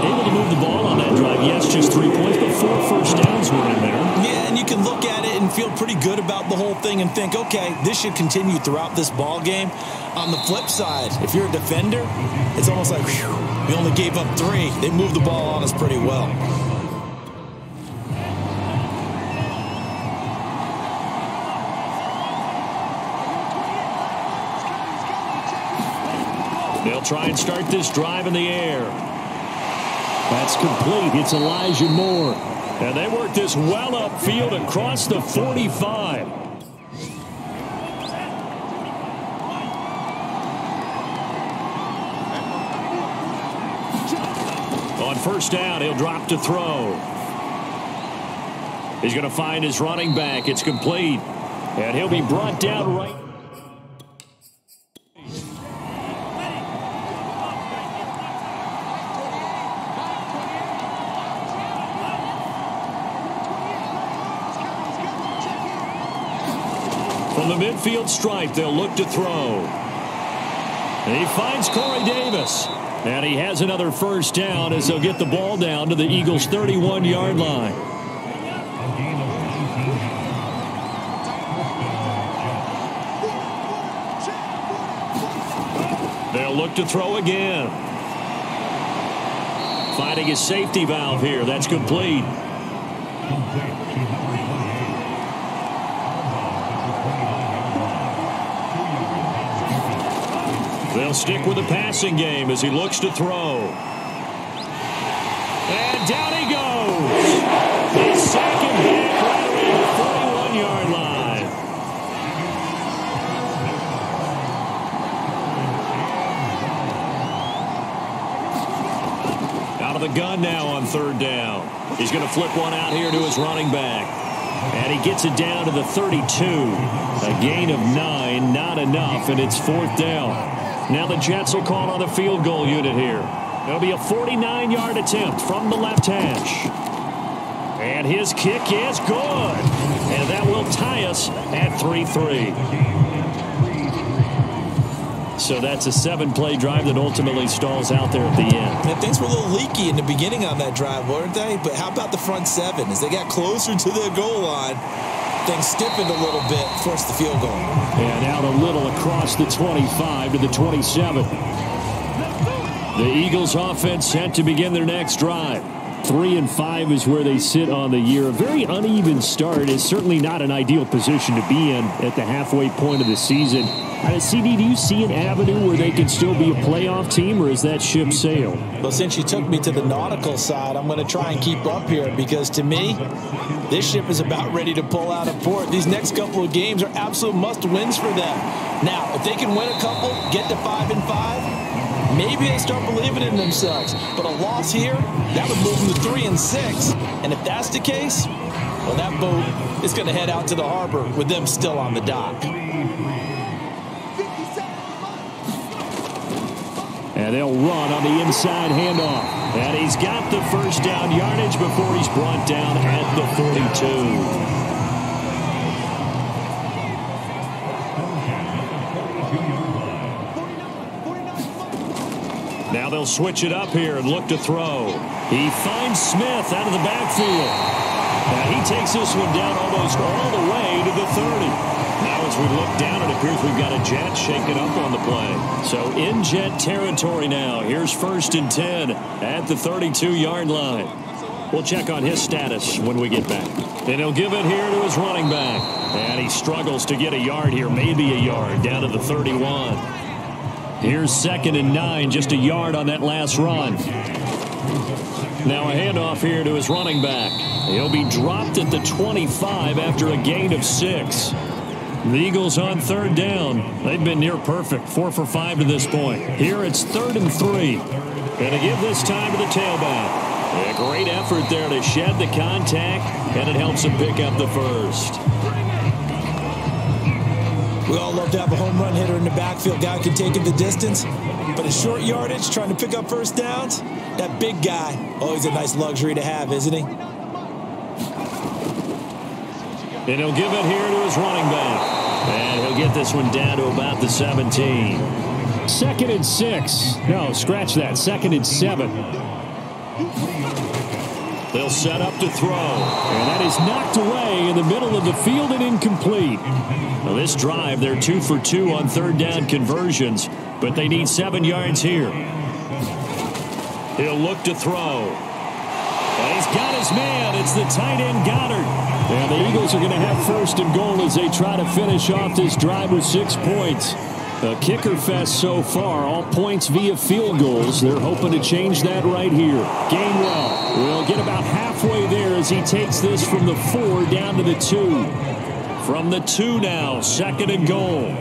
Able to move the ball on that drive. Yes, just 3 points, but 4 first downs were in there. Yeah, and you can look at it and feel pretty good about the whole thing and think, okay, this should continue throughout this ball game. On the flip side, if you're a defender, it's almost like, whew, we only gave up 3. They moved the ball on us pretty well. They'll try and start this drive in the air. That's complete. It's Elijah Moore. And they work this well upfield across the 45. On first down, he'll drop to throw. He's going to find his running back. It's complete. And he'll be brought down right. From the midfield stripe, they'll look to throw. And he finds Corey Davis. And he has another first down as they'll get the ball down to the Eagles' 31-yard line. They'll look to throw again. Finding his safety valve here. That's complete. They'll stick with the passing game as he looks to throw. And down he goes. He's sacking back right around the 41-yard line. Out of the gun now on 3rd down. He's going to flip one out here to his running back. And he gets it down to the 32. A gain of 9, not enough, and it's 4th down. Now the Jets will call on the field goal unit here. It'll be a 49-yard attempt from the left hash. And his kick is good. And that will tie us at 3-3. So that's a 7-play drive that ultimately stalls out there at the end. And things were a little leaky in the beginning on that drive, weren't they? But how about the front 7? As they got closer to the goal line, things stiffened a little bit, forced the field goal. And out a little across the 25 to the 27. The Eagles offense set to begin their next drive. 3-5 is where they sit on the year. A very uneven start is certainly not an ideal position to be in at the halfway point of the season. CD, do you see an avenue where they can still be a playoff team, or is that ship sailed? Well, since you took me to the nautical side, I'm going to try and keep up here because, to me, this ship is about ready to pull out of port. These next couple of games are absolute must-wins for them. Now, if they can win a couple, get to 5-5, maybe they start believing in themselves. But a loss here, that would move them to 3-6. And if that's the case, well, that boat is going to head out to the harbor with them still on the dock. And they'll run on the inside handoff. And he's got the first down yardage before he's brought down at the 42. Now they'll switch it up here and look to throw. He finds Smith out of the backfield. Now he takes this one down almost all the way to the 30. Now as we look down, it appears we've got a Jet shaking up on the play. So in Jet territory now. Here's 1st and 10 at the 32-yard line. We'll check on his status when we get back. And he'll give it here to his running back. And he struggles to get a yard here, maybe a yard, down to the 31. Here's 2nd and 9, just a yard on that last run. Now a handoff here to his running back. He'll be dropped at the 25 after a gain of 6. The Eagles on 3rd down. They've been near perfect, 4 for 5 to this point. Here it's 3rd and 3. And to give this time to the tailback. A great effort there to shed the contact, and it helps him pick up the first. We all love to have a home run hitter in the backfield. Guy can take it the distance. But in short yardage, trying to pick up first downs, that big guy, always a nice luxury to have, isn't he? And he'll give it here to his running back. And he'll get this one down to about the 17. 2nd and 6. No, scratch that. 2nd and 7. They'll set up to throw. And that is knocked away in the middle of the field and incomplete. Now this drive, they're 2 for 2 on 3rd down conversions, but they need 7 yards here. He'll look to throw. And he's got his man. It's the tight end Goddard. And the Eagles are going to have 1st and goal as they try to finish off this drive with 6 points. A kicker fest so far, all points via field goals. They're hoping to change that right here. Gainwell will get about halfway there as he takes this from the 4 down to the 2. From the 2 now, 2nd and goal.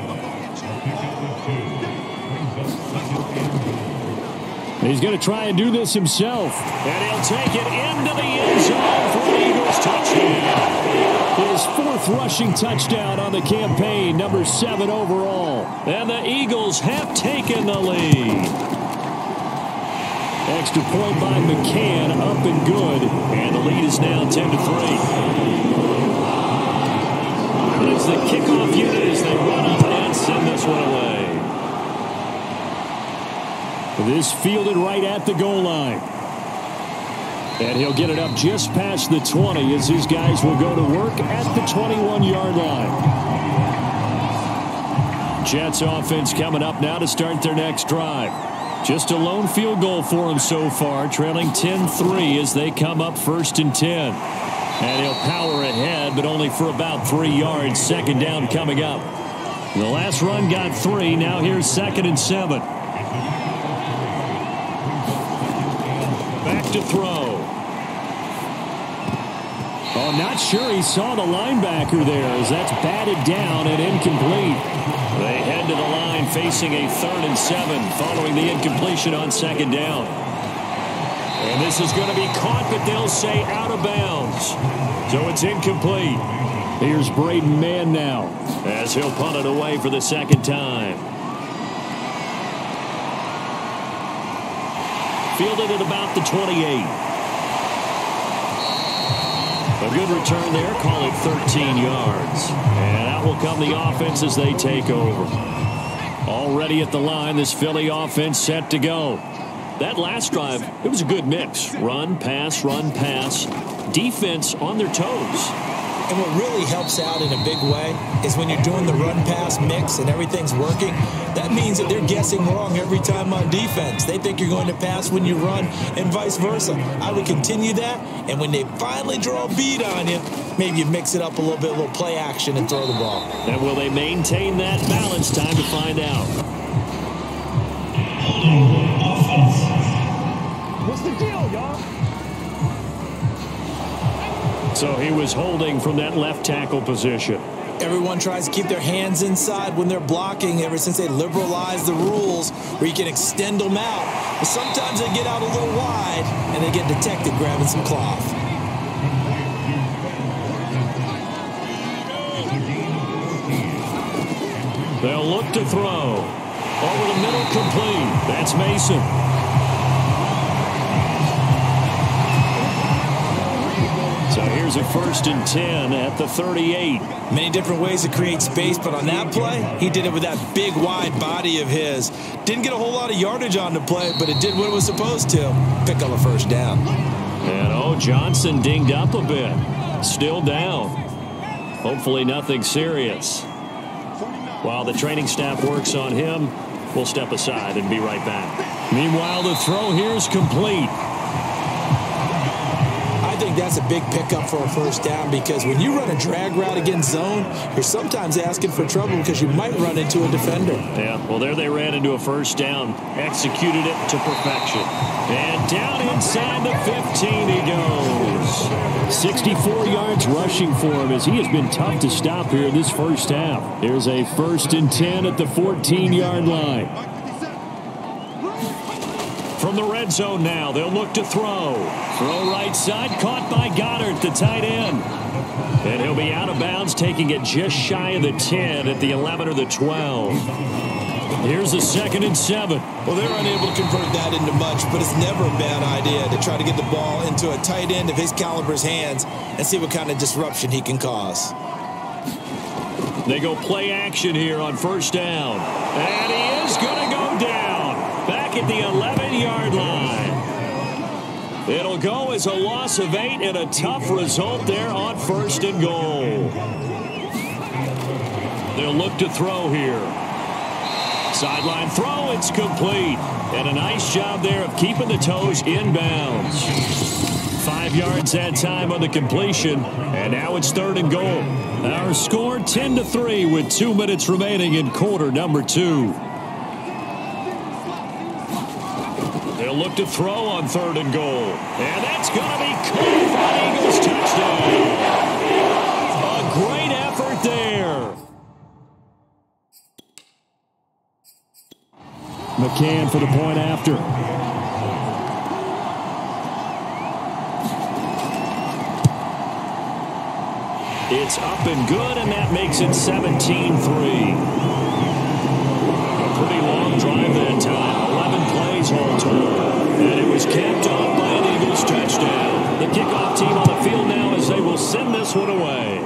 He's going to try and do this himself. And he'll take it into the end zone for the Eagles touchdown. His 4th rushing touchdown on the campaign, number 7 overall. And the Eagles have taken the lead. Extra point by McCann, up and good. And the lead is now 10-3. It's the kickoff unit as they run up and send this one away. This fielded right at the goal line. And he'll get it up just past the 20 as his guys will go to work at the 21-yard line. Jets offense coming up now to start their next drive. Just a lone field goal for them so far, trailing 10-3 as they come up 1st and 10. And he'll power ahead, but only for about 3 yards. 2nd down coming up. The last run got 3. Now here's 2nd and 7. Back to throw. Oh, not sure he saw the linebacker there as that's batted down and incomplete. They head to the line facing a 3rd and 7 following the incompletion on 2nd down. And this is going to be caught, but they'll say out of bounds. So it's incomplete. Here's Braden Mann now as he'll punt it away for the 2nd time. Fielded at about the 28. A good return there, call it 13 yards. And out will come the offense as they take over. Already at the line, this Philly offense set to go. That last drive, it was a good mix. Run, pass, defense on their toes. And what really helps out in a big way is when you're doing the run-pass mix and everything's working, that means that they're guessing wrong every time on defense. They think you're going to pass when you run and vice versa. I would continue that, and when they finally draw a bead on you, maybe you mix it up a little play action and throw the ball. And will they maintain that balance? Time to find out. What's the deal, y'all? So he was holding from that left tackle position. Everyone tries to keep their hands inside when they're blocking ever since they liberalized the rules where you can extend them out. But sometimes they get out a little wide and they get detected grabbing some cloth. They'll look to throw. Over the middle, complete. That's Mason. So here's a 1st and 10 at the 38. Many different ways to create space, but on that play, he did it with that big, wide body of his. Didn't get a whole lot of yardage on the play, but it did what it was supposed to. Pick up a 1st down. And, Johnson dinged up a bit. Still down. Hopefully nothing serious. While the training staff works on him, we'll step aside and be right back. Meanwhile, the throw here is complete. I think that's a big pickup for a first down because when you run a drag route against zone, you're sometimes asking for trouble because you might run into a defender. Yeah, well, there they ran into a first down. Executed it to perfection. And down inside the 15 he goes. 64 yards rushing for him as he has been tough to stop here this first half. Here's a 1st and 10 at the 14-yard line. From the red zone now, they'll look to throw. Throw right side, caught by Goddard, the tight end. And he'll be out of bounds, taking it just shy of the 10 at the 11 or the 12. Here's the 2nd and 7. Well, they're unable to convert that into much, but it's never a bad idea to try to get the ball into a tight end of his caliber's hands and see what kind of disruption he can cause. They go play action here on first down. And he is going to go down. Back at the 11-yard line. It'll go as a loss of 8 and a tough result there on 1st and goal. They'll look to throw here. Sideline throw, it's complete. And a nice job there of keeping the toes in bounds. 5 yards that time on the completion. And now it's 3rd and goal. Our score 10-3 with 2 minutes remaining in quarter number 2. They'll look to throw on 3rd and goal. And that's going to be caught for an Eagles touchdown. A great effort there. McCann for the point after. It's up and good, and that makes it 17-3. A pretty long drive that time. 11 plays all told. And it was capped off by an Eagles touchdown. The kickoff team on the field now as they will send this one away.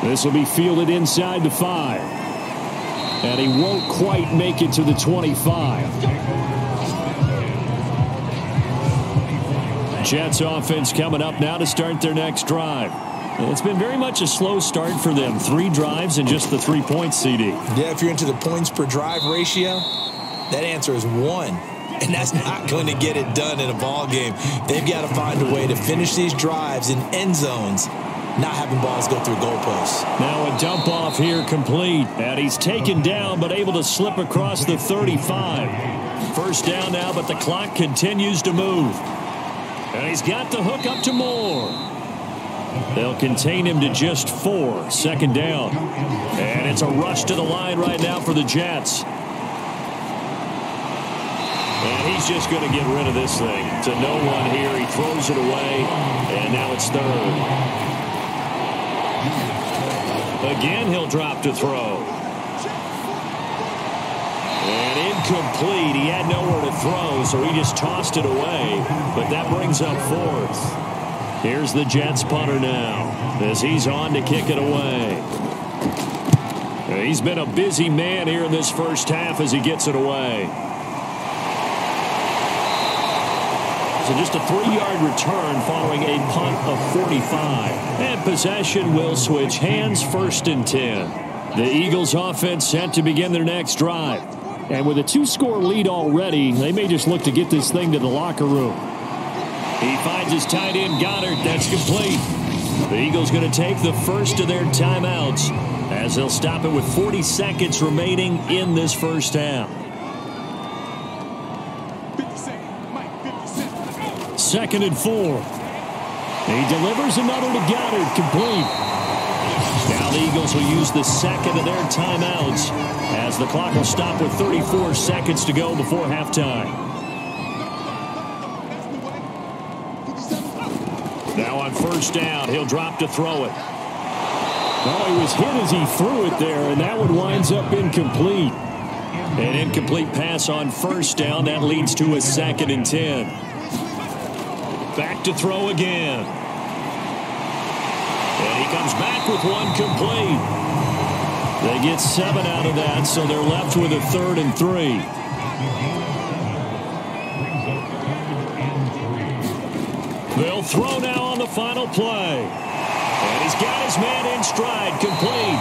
This will be fielded inside the 5. And he won't quite make it to the 25. Jets offense coming up now to start their next drive. It's been very much a slow start for them. 3 drives and just the 3 points, CD. Yeah, if you're into the points per drive ratio, that answer is 1. And that's not going to get it done in a ball game. They've got to find a way to finish these drives in end zones, not having balls go through goalposts. Now a dump off here complete. And he's taken down but able to slip across the 35. First down now, but the clock continues to move. And he's got the hook up to Moore. They'll contain him to just 4. 2nd down. And it's a rush to the line right now for the Jets. And he's just going to get rid of this thing. To no one here. He throws it away. And now it's 3rd. Again, he'll drop to throw. And incomplete. He had nowhere to throw, so he just tossed it away. But that brings up 4th. Here's the Jets punter now as he's on to kick it away. He's been a busy man here in this first half as he gets it away. So just a 3-yard return following a punt of 45. And possession will switch hands, 1st and 10. The Eagles offense set to begin their next drive. And with a 2-score lead already, they may just look to get this thing to the locker room. He finds his tight end, Goddard. That's complete. The Eagles going to take the first of their timeouts as they'll stop it with 40 seconds remaining in this first half. 2nd and 4. He delivers another to Goddard, complete. Now the Eagles will use the 2nd of their timeouts as the clock will stop with 34 seconds to go before halftime. Now on first down, he'll drop to throw it. Oh, he was hit as he threw it there, and that one winds up incomplete. An incomplete pass on first down. That leads to a 2nd and 10. Back to throw again. And he comes back with one complete. They get 7 out of that, so they're left with a 3rd and 3. They'll throw now on the final play. And he's got his man in stride, complete.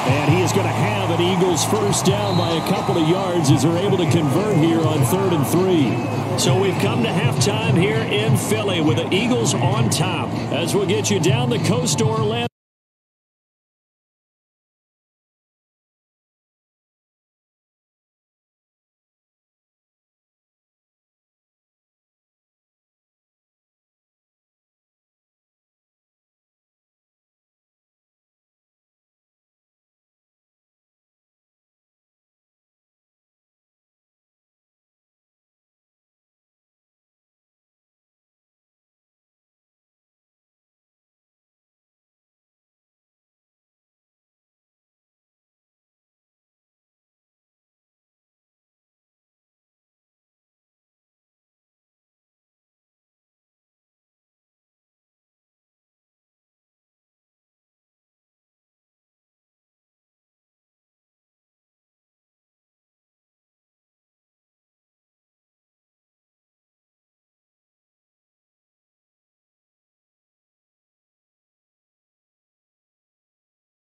And he is going to have an Eagles first down by a couple of yards as they're able to convert here on 3rd and 3. So we've come to halftime here in Philly with the Eagles on top as we'll get you down the coast to Orlando.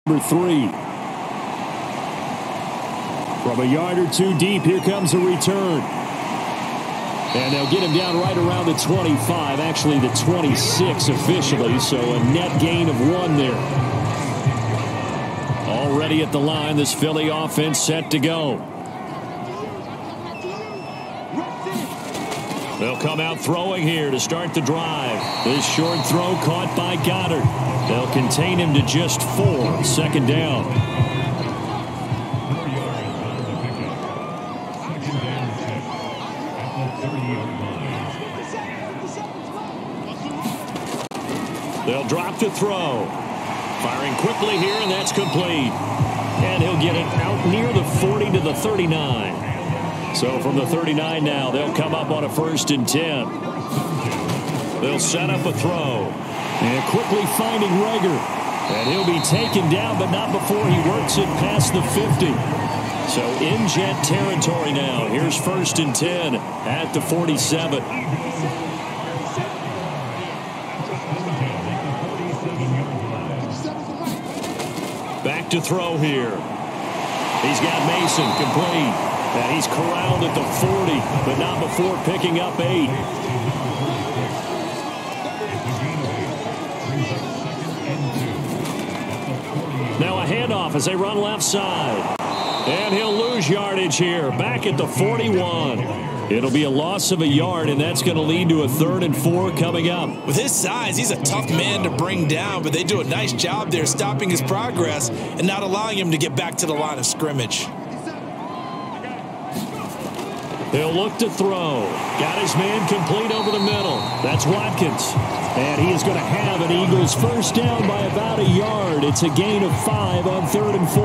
Number 3. From a yard or two deep, here comes a return. And they'll get him down right around the 25, actually the 26 officially, so a net gain of 1 there. Already at the line, this Philly offense set to go. They'll come out throwing here to start the drive. This short throw caught by Goddard. They'll contain him to just 4. Second down. They'll drop to throw. Firing quickly here, and that's complete. And he'll get it out near the 40 to the 39. So from the 39 now, they'll come up on a 1st and 10. They'll set up a throw. And quickly finding Rager. And he'll be taken down, but not before he works it past the 50. So in jet territory now. Here's 1st and 10 at the 47. Back to throw here. He's got Mason complete. And he's corralled at the 40, but not before picking up 8. Now a handoff as they run left side. And he'll lose yardage here. Back at the 41. It'll be a loss of a yard, and that's going to lead to a 3rd and 4 coming up. With his size, he's a tough man to bring down, but they do a nice job there stopping his progress and not allowing him to get back to the line of scrimmage. He'll look to throw. Got his man complete over the middle. That's Watkins. And he is going to have an Eagles 1st down by about a yard. It's a gain of 5 on 3rd and 4.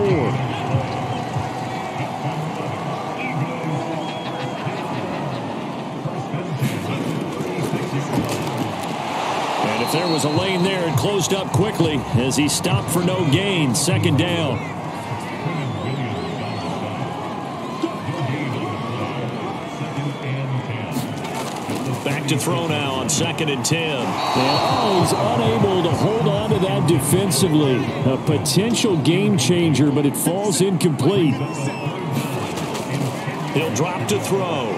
And if there was a lane there, it closed up quickly as he stopped for no gain. 2nd down. Back to throw now on 2nd and 10. And he's unable to hold on to that defensively. A potential game changer, but it falls incomplete. He'll drop to throw.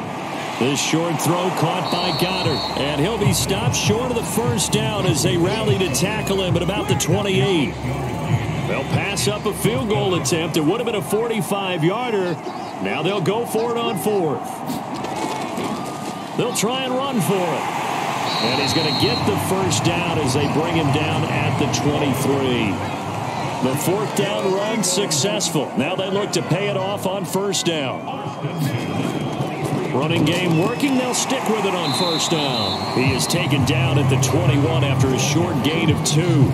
This short throw caught by Goddard. And he'll be stopped short of the 1st down as they rally to tackle him at about the 28. They'll pass up a field goal attempt. It would have been a 45-yarder. Now they'll go for it on 4th. They'll try and run for it. And he's going to get the 1st down as they bring him down at the 23. The 4th down run successful. Now they look to pay it off on 1st down. Running game working. They'll stick with it on 1st down. He is taken down at the 21 after a short gain of 2.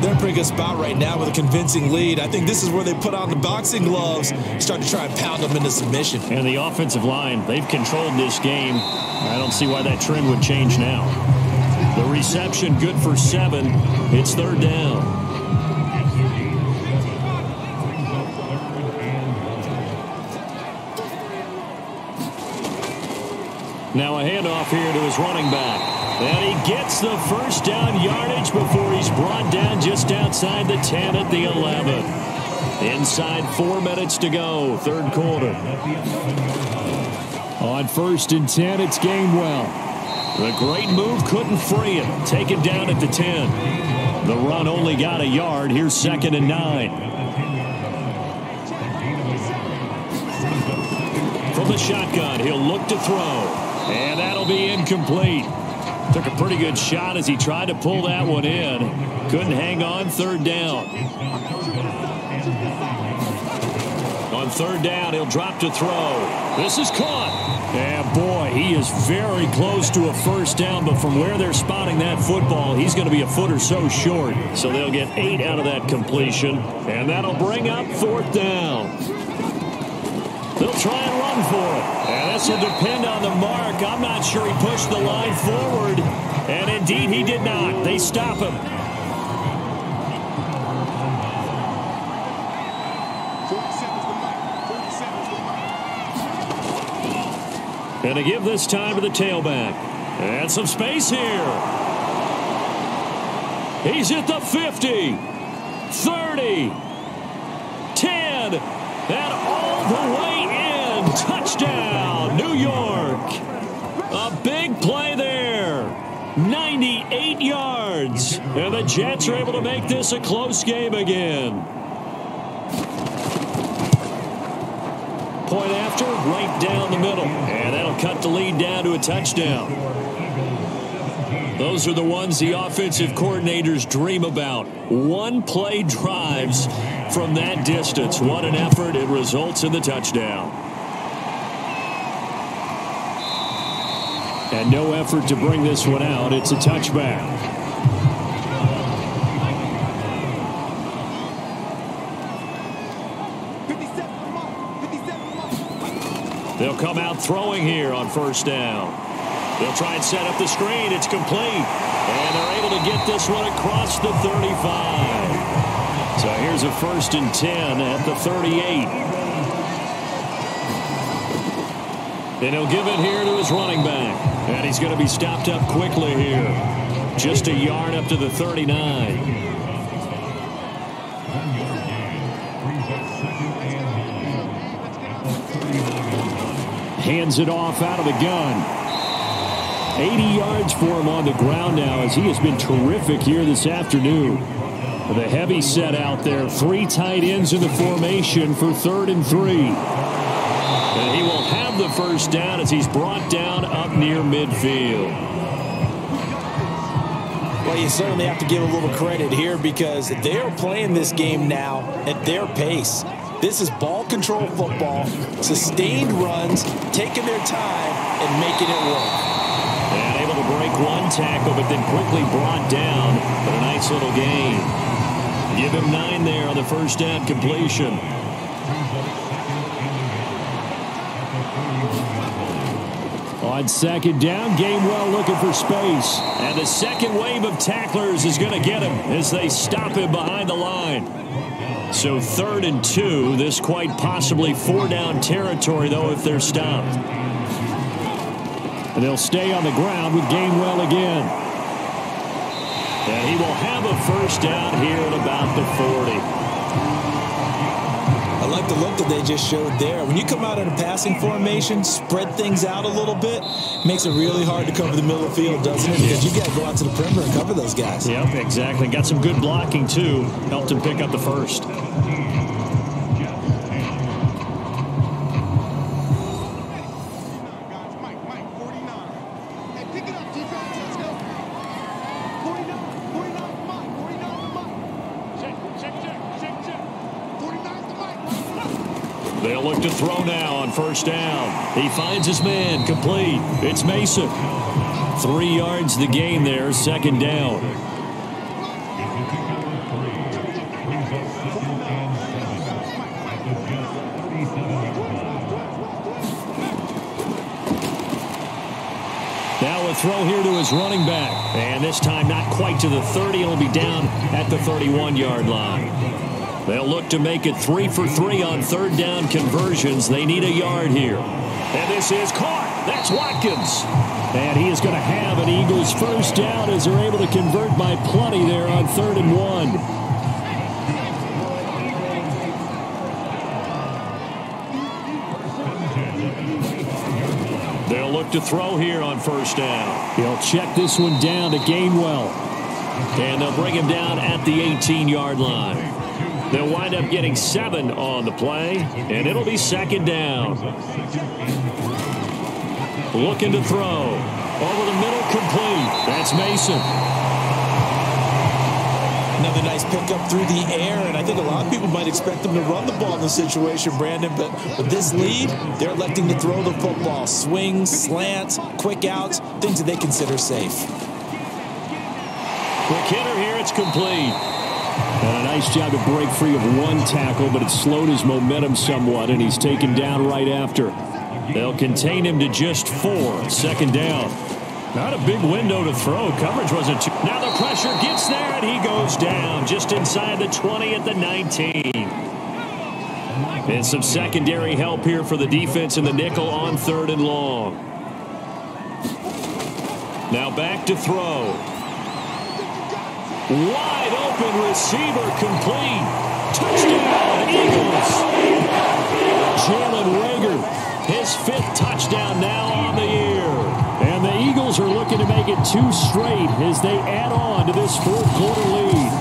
They're in a pretty good spot right now with a convincing lead. I think this is where they put on the boxing gloves, start to try and pound them into submission. And the offensive line, they've controlled this game. I don't see why that trend would change now. The reception good for 7. It's 3rd down. Now a handoff here to his running back. And he gets the 1st down yardage before he's brought down just outside the 10 at the 11. Inside 4 minutes to go, 3rd quarter. On 1st and 10, it's Gainwell. The great move couldn't free him. Taken down at the 10. The run only got a yard. Here's 2nd and 9. From the shotgun, he'll look to throw. And that'll be incomplete. Took a pretty good shot as he tried to pull that one in. Couldn't hang on. 3rd down. On 3rd down, he'll drop to throw. This is caught. And boy, he is very close to a 1st down, but from where they're spotting that football, he's going to be a foot or so short. So they'll get 8 out of that completion, and that'll bring up 4th down. They'll try and run for it. And this will depend on the mark. I'm not sure he pushed the line forward, and indeed he did not. They stop him. And to give this time to the tailback. And some space here. He's at the 50. 30. 10. And all the way in. Touchdown, New York. A big play there. 98 yards. And the Jets are able to make this a close game again. Point after, right down the middle. And that'll cut the lead down to a touchdown. Those are the ones the offensive coordinators dream about. One-play drives from that distance. What an effort. It results in the touchdown. And no effort to bring this one out. It's a touchback. They'll come out throwing here on 1st down. They'll try and set up the screen. It's complete. And they're able to get this one across the 35. So here's a 1st and 10 at the 38. And he'll give it here to his running back. And he's going to be stopped up quickly here. Just a yard up to the 39. Hands it off out of the gun. 80 yards for him on the ground now as he has been terrific here this afternoon. The heavy set out there. 3 tight ends in the formation for 3rd and 3. And he will have the 1st down as he's brought down up near midfield. Well, you certainly have to give a little credit here because they're playing this game now at their pace. This is ball control football, sustained runs, taking their time and making it work. And able to break one tackle, but then quickly brought down. But a nice little gain. Give him 9 there on the 1st down completion. On 2nd down, Gainwell looking for space. And the second wave of tacklers is going to get him as they stop him behind the line. So 3rd and 2. This quite possibly 4-down territory, though, if they're stopped. And they'll stay on the ground with Gainwell again. And he will have a 1st down here at about the 40. I like the look that they just showed there. When you come out in a passing formation, spread things out a little bit, makes it really hard to cover the middle of the field, doesn't it? Because you got to go out to the perimeter and cover those guys. Yep, exactly. Got some good blocking, too. Helped him pick up the 1st. They'll look to throw now on 1st down. He finds his man, complete. It's Mason. 3 yards the gain there, 2nd down. Now a throw here to his running back. And this time not quite to the 30. It'll be down at the 31-yard line. They'll look to make it 3 for 3 on 3rd down conversions. They need a yard here. And this is caught. That's Watkins. And he is going to have an Eagles 1st down as they're able to convert by plenty there on 3rd and 1. look to throw here on first down. He'll check this one down to Gainwell. And they'll bring him down at the 18-yard line. They'll wind up getting 7 on the play, and it'll be second down. Looking to throw. Over the middle, complete. That's Mason. Another nice pickup through the air, and I think a lot of people might expect them to run the ball in this situation, Brandon, but with this lead, they're electing to throw the football. Swings, slants, quick outs, things that they consider safe. Quick hitter here, it's complete. And a nice job to break free of one tackle, but it slowed his momentum somewhat, and he's taken down right after. They'll contain him to just 4. Second down. Not a big window to throw. Coverage wasn't too... Now the pressure gets there, and he goes down just inside the 20 at the 19. And some secondary help here for the defense in the nickel on 3rd and long. Now back to throw. Wide open receiver, complete. Touchdown, Eagles. Jalen Reagor, his 5th touchdown now on the year. And the Eagles are looking to make it 2 straight as they add on to this 4th quarter lead.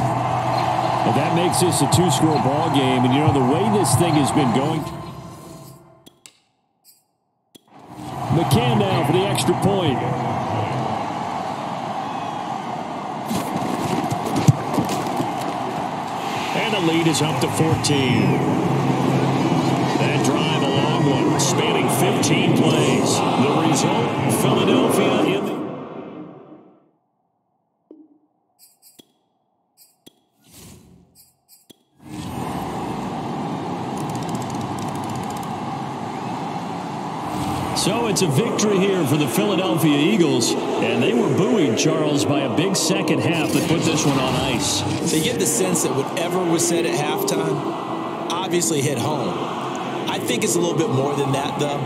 And that makes this a 2-score ball game. And, you know, the way this thing has been going. McCann now for the extra point. And the lead is up to 14. That drive, a long one, spanning 15 plays. The result, Philadelphia in the... So it's a victory here for the Philadelphia Eagles, and they were buoyed, Charles, by a big second half that put this one on ice. They get the sense that whatever was said at halftime obviously hit home. I think it's a little bit more than that, though.